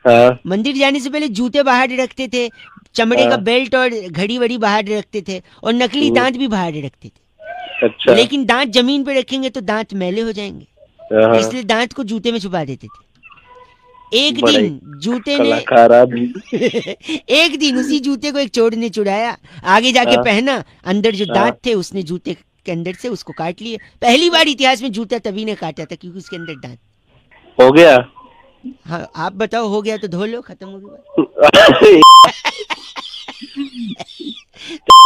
हाँ, मंदिर जाने से पहले जूते बाहर रखते थे, चमड़े का हाँ। बेल्ट और घड़ी वड़ी बाहर रखते थे, और नकली दांत भी बाहर रखते थे। अच्छा। लेकिन दांत जमीन पे रखेंगे तो दांत मैले हो जाएंगे, हाँ, इसलिए दांत को जूते में छुपा देते थे। एक बड़ा ही दिन जूते ने कलाकार आदमी। एक दिन उसी जूते को एक चोर ने चुराया, आगे जाके हाँ। पहना, अंदर जो हाँ। दांत थे उसने जूते के अंदर से उसको काट लिए। पहली बार इतिहास में जूता तभी ने काटा था क्योंकि उसके अंदर दांत। हो गया। हाँ आप बताओ, हो गया तो धो लो, खत्म हो गया।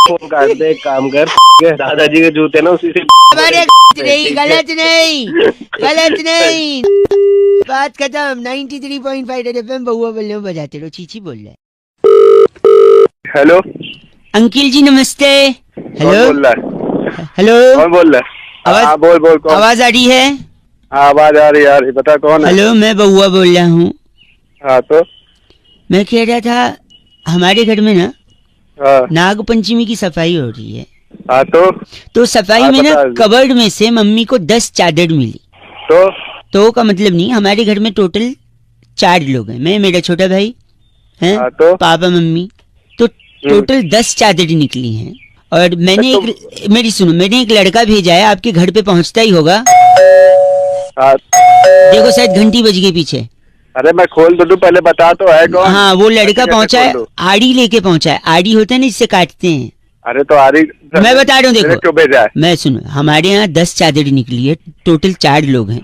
फोन काट दे, एक काम कर, दादाजी के जूते ना उसी से। अरे नहीं, गलत नहीं, गलत नहीं, बात खत्म। 93.5 एफएम बहुआ बोल रहे हो, बजाते रहो। चीची बोल रहा है। हेलो, अंकिल जी नमस्ते। कौन हेलो बोल रहा है? हेलो, कौन बोल रहा है? आवाज- हाँ, बोल कौन? आवाज आ रही है? हाँ, आवाज आ रही है, बता कौन है? हेलो, मैं बहुआ बोल रहा हूँ। हाँ तो। मैं कह रहा था हमारे घर में ना हाँ, नाग पंचमी की सफाई हो रही है, हाँ तो सफाई हाँ, में ना बता। कबर्ड में से मम्मी को 10 चादर मिली। तो का मतलब नहीं, हमारे घर में टोटल 4 लोग हैं, मैं, मेरा छोटा भाई है, हाँ, तो? पापा मम्मी, तो टोटल 10 चादर निकली हैं। और मैंने तो- एक मेरी सुनो, मैंने एक लड़का भेजा है, आपके घर पे पहुंचता ही होगा। हाँ। देखो शायद घंटी बज गई पीछे। अरे मैं खोल तो दूं, पहले बता तो है कौन? हाँ, वो लड़का कैसे पहुंचा है, खोल दूं? आड़ी लेके पहुंचा है। आड़ी होता है ना जिससे काटते हैं। अरे तो आ रही। मैं बता रहा हूँ, मैंने देखो क्यों भेजा है? मैं सुनो, हमारे यहाँ 10 चादर निकली है, टोटल 4 लोग हैं।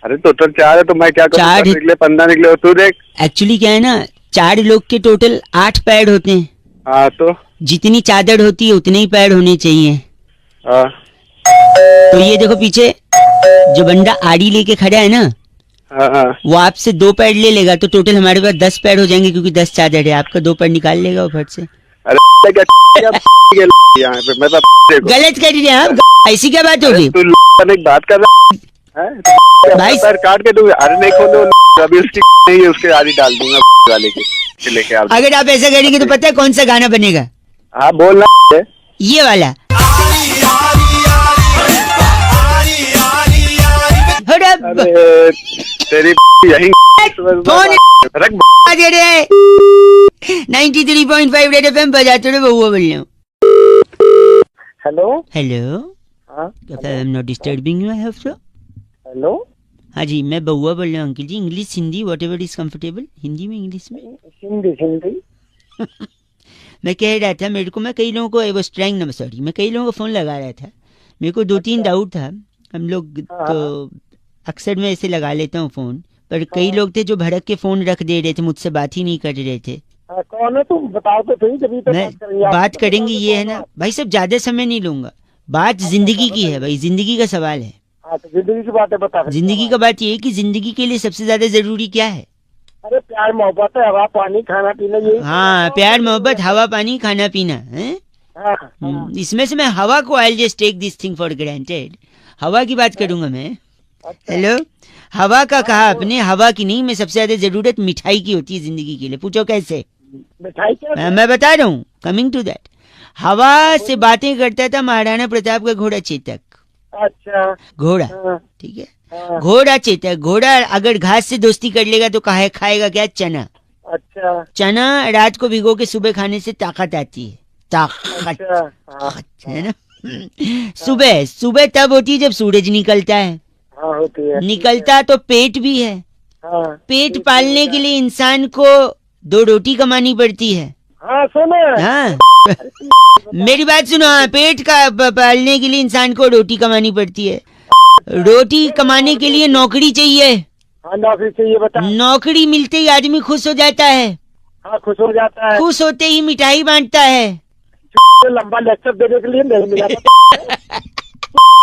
अरे टोटल 4 है तो मैं क्या करूं? 4 10 निकले, 15 निकले, और तू देख। एक्चुअली क्या है ना, 4 लोग के टोटल 8 पैड होते हैं। हाँ तो। जितनी चादर होती है उतने ही पैड होने चाहिए। हाँ, तो ये देखो पीछे जो बंदा आड़ी लेके खड़ा है ना, हाँ, हाँ। वो आपसे 2 पैड ले लेगा, तो टोटल हमारे पास 10 पैड हो जाएंगे, क्योंकि 10 चादर है। आपका 2 पैड निकाल लेगा वो फट से। अरे क्या यहाँ पे मैं तो देखो। गलत कर रहे हैं आप, ऐसी क्या बात होगी? तू एक बात कर रहा है भाई- पैर काट के दूंगा। अरे नहीं खोलो, अभी उसकी नहीं है, उसके आदि डाल दूंगा वाले के लेके आ। अगर आप ऐसा करेंगे तो पता है कौन सा गाना बनेगा? हाँ बोलना है। ये वाला। अरे तेरी यही फोन रख। दे रहे 93.5 रेड एफएम बजाते रहे, बहुआ बोल रहा हूँ। हेलो। हेलो, हाँ, I am not disturbing you, I hope so. Hello. हाँ जी, मैं बहुआ बोल रहा हूँ अंकिल जी। English Hindi whatever is comfortable, Hindi में इंग्लिश में। हिंदी। मैं कह रहा था, मेरे को मैं कई लोगों को स्ट्रैंग नंबर, सॉरी, मैं कई लोगों को फोन लगा रहा था। मेरे को 2-3 डाउट था। हम लोग तो अक्सर मैं ऐसे लगा लेता हूँ फोन, पर कई लोग थे जो भड़क के फोन रख दे रहे थे, मुझसे बात ही नहीं कर रहे थे। कौन है तुम? बताओ तो सही, जब मैं बात करेंगे, ये है ना भाई, सब ज्यादा समय नहीं लूंगा। बात जिंदगी की है भाई, जिंदगी का सवाल है। हाँ, तो जिंदगी की बातें बता। जिंदगी का बात ये है कि जिंदगी के लिए सबसे ज्यादा जरूरी क्या है? अरे प्यार मोहब्बत है, हवा पानी खाना पीना, यही। हाँ, प्यार मोहब्बत, हवा पानी खाना पीना है। हाँ, इसमें से मैं हवा को, I just take this thing for granted, हवा की बात करूंगा मैं। हेलो, हवा का कहा आपने, हवा की नहीं। मैं सबसे ज्यादा जरूरत मिठाई की होती है जिंदगी के लिए। पूछो कैसे? मिठाई क्या? मैं बता रहा हूँ, कमिंग टू दैट। हवा से बातें करता था महाराणा प्रताप का घोड़ा चेतक। अच्छा। घोड़ा, हाँ, ठीक है, हाँ, घोड़ा चेतक। घोड़ा अगर घास से दोस्ती कर लेगा तो कहा खाएगा क्या? चना। अच्छा। चना रात को भिगो के सुबह खाने से ताकत आती है। ताकत, अच्छा। हाँ, है ना? सुबह सुबह तब होती है जब सूरज निकलता है। हाँ, होती है। निकलता तो पेट भी है। हाँ, पेट पालने के लिए इंसान को 2 रोटी कमानी पड़ती है। हाँ, सुनो। हाँ मेरी बात सुनो। हाँ, पेट का पालने के लिए इंसान को रोटी कमानी पड़ती है। रोटी कमाने के लिए नौकरी चाहिए। हाँ, नौकरी चाहिए, बता। नौकरी मिलते ही आदमी खुश हो जाता है। हाँ, खुश हो जाता है। खुश होते ही मिठाई बांटता है। लंबा लेक्चर देने के लिए नहीं मिला।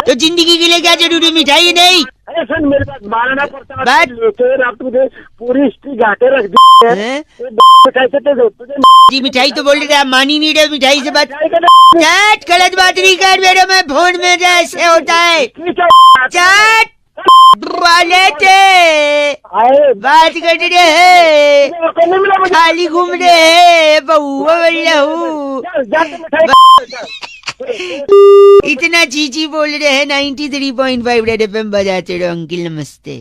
तो जिंदगी के लिए क्या जरूरी? मिठाई नहीं। अरे सुन, मेरे पास महाराणा प्रताप बात- से लेकर अब तुझे पूरी हिस्ट्री घाटे रख दी है। हैं? ये कैसे तुझे जी मिठाई तो बोल रहे थे, आप मान ही नहीं रहे। मिठाई से बात, मिठाई का ना- चैट गलत बात नहीं कर मेरे में फोन में, जैसे होता है चैट वाले थे, आए बात कर रहे हैं, मौका नहीं मिला मुझे। खाली घूम रहे हैं, बहुआ बोल रहा हूँ। जाके मिठाई इतना चीची बोल रहे हैं 93.5 रेड एफएम बजाते रहो अंकिल नमस्ते।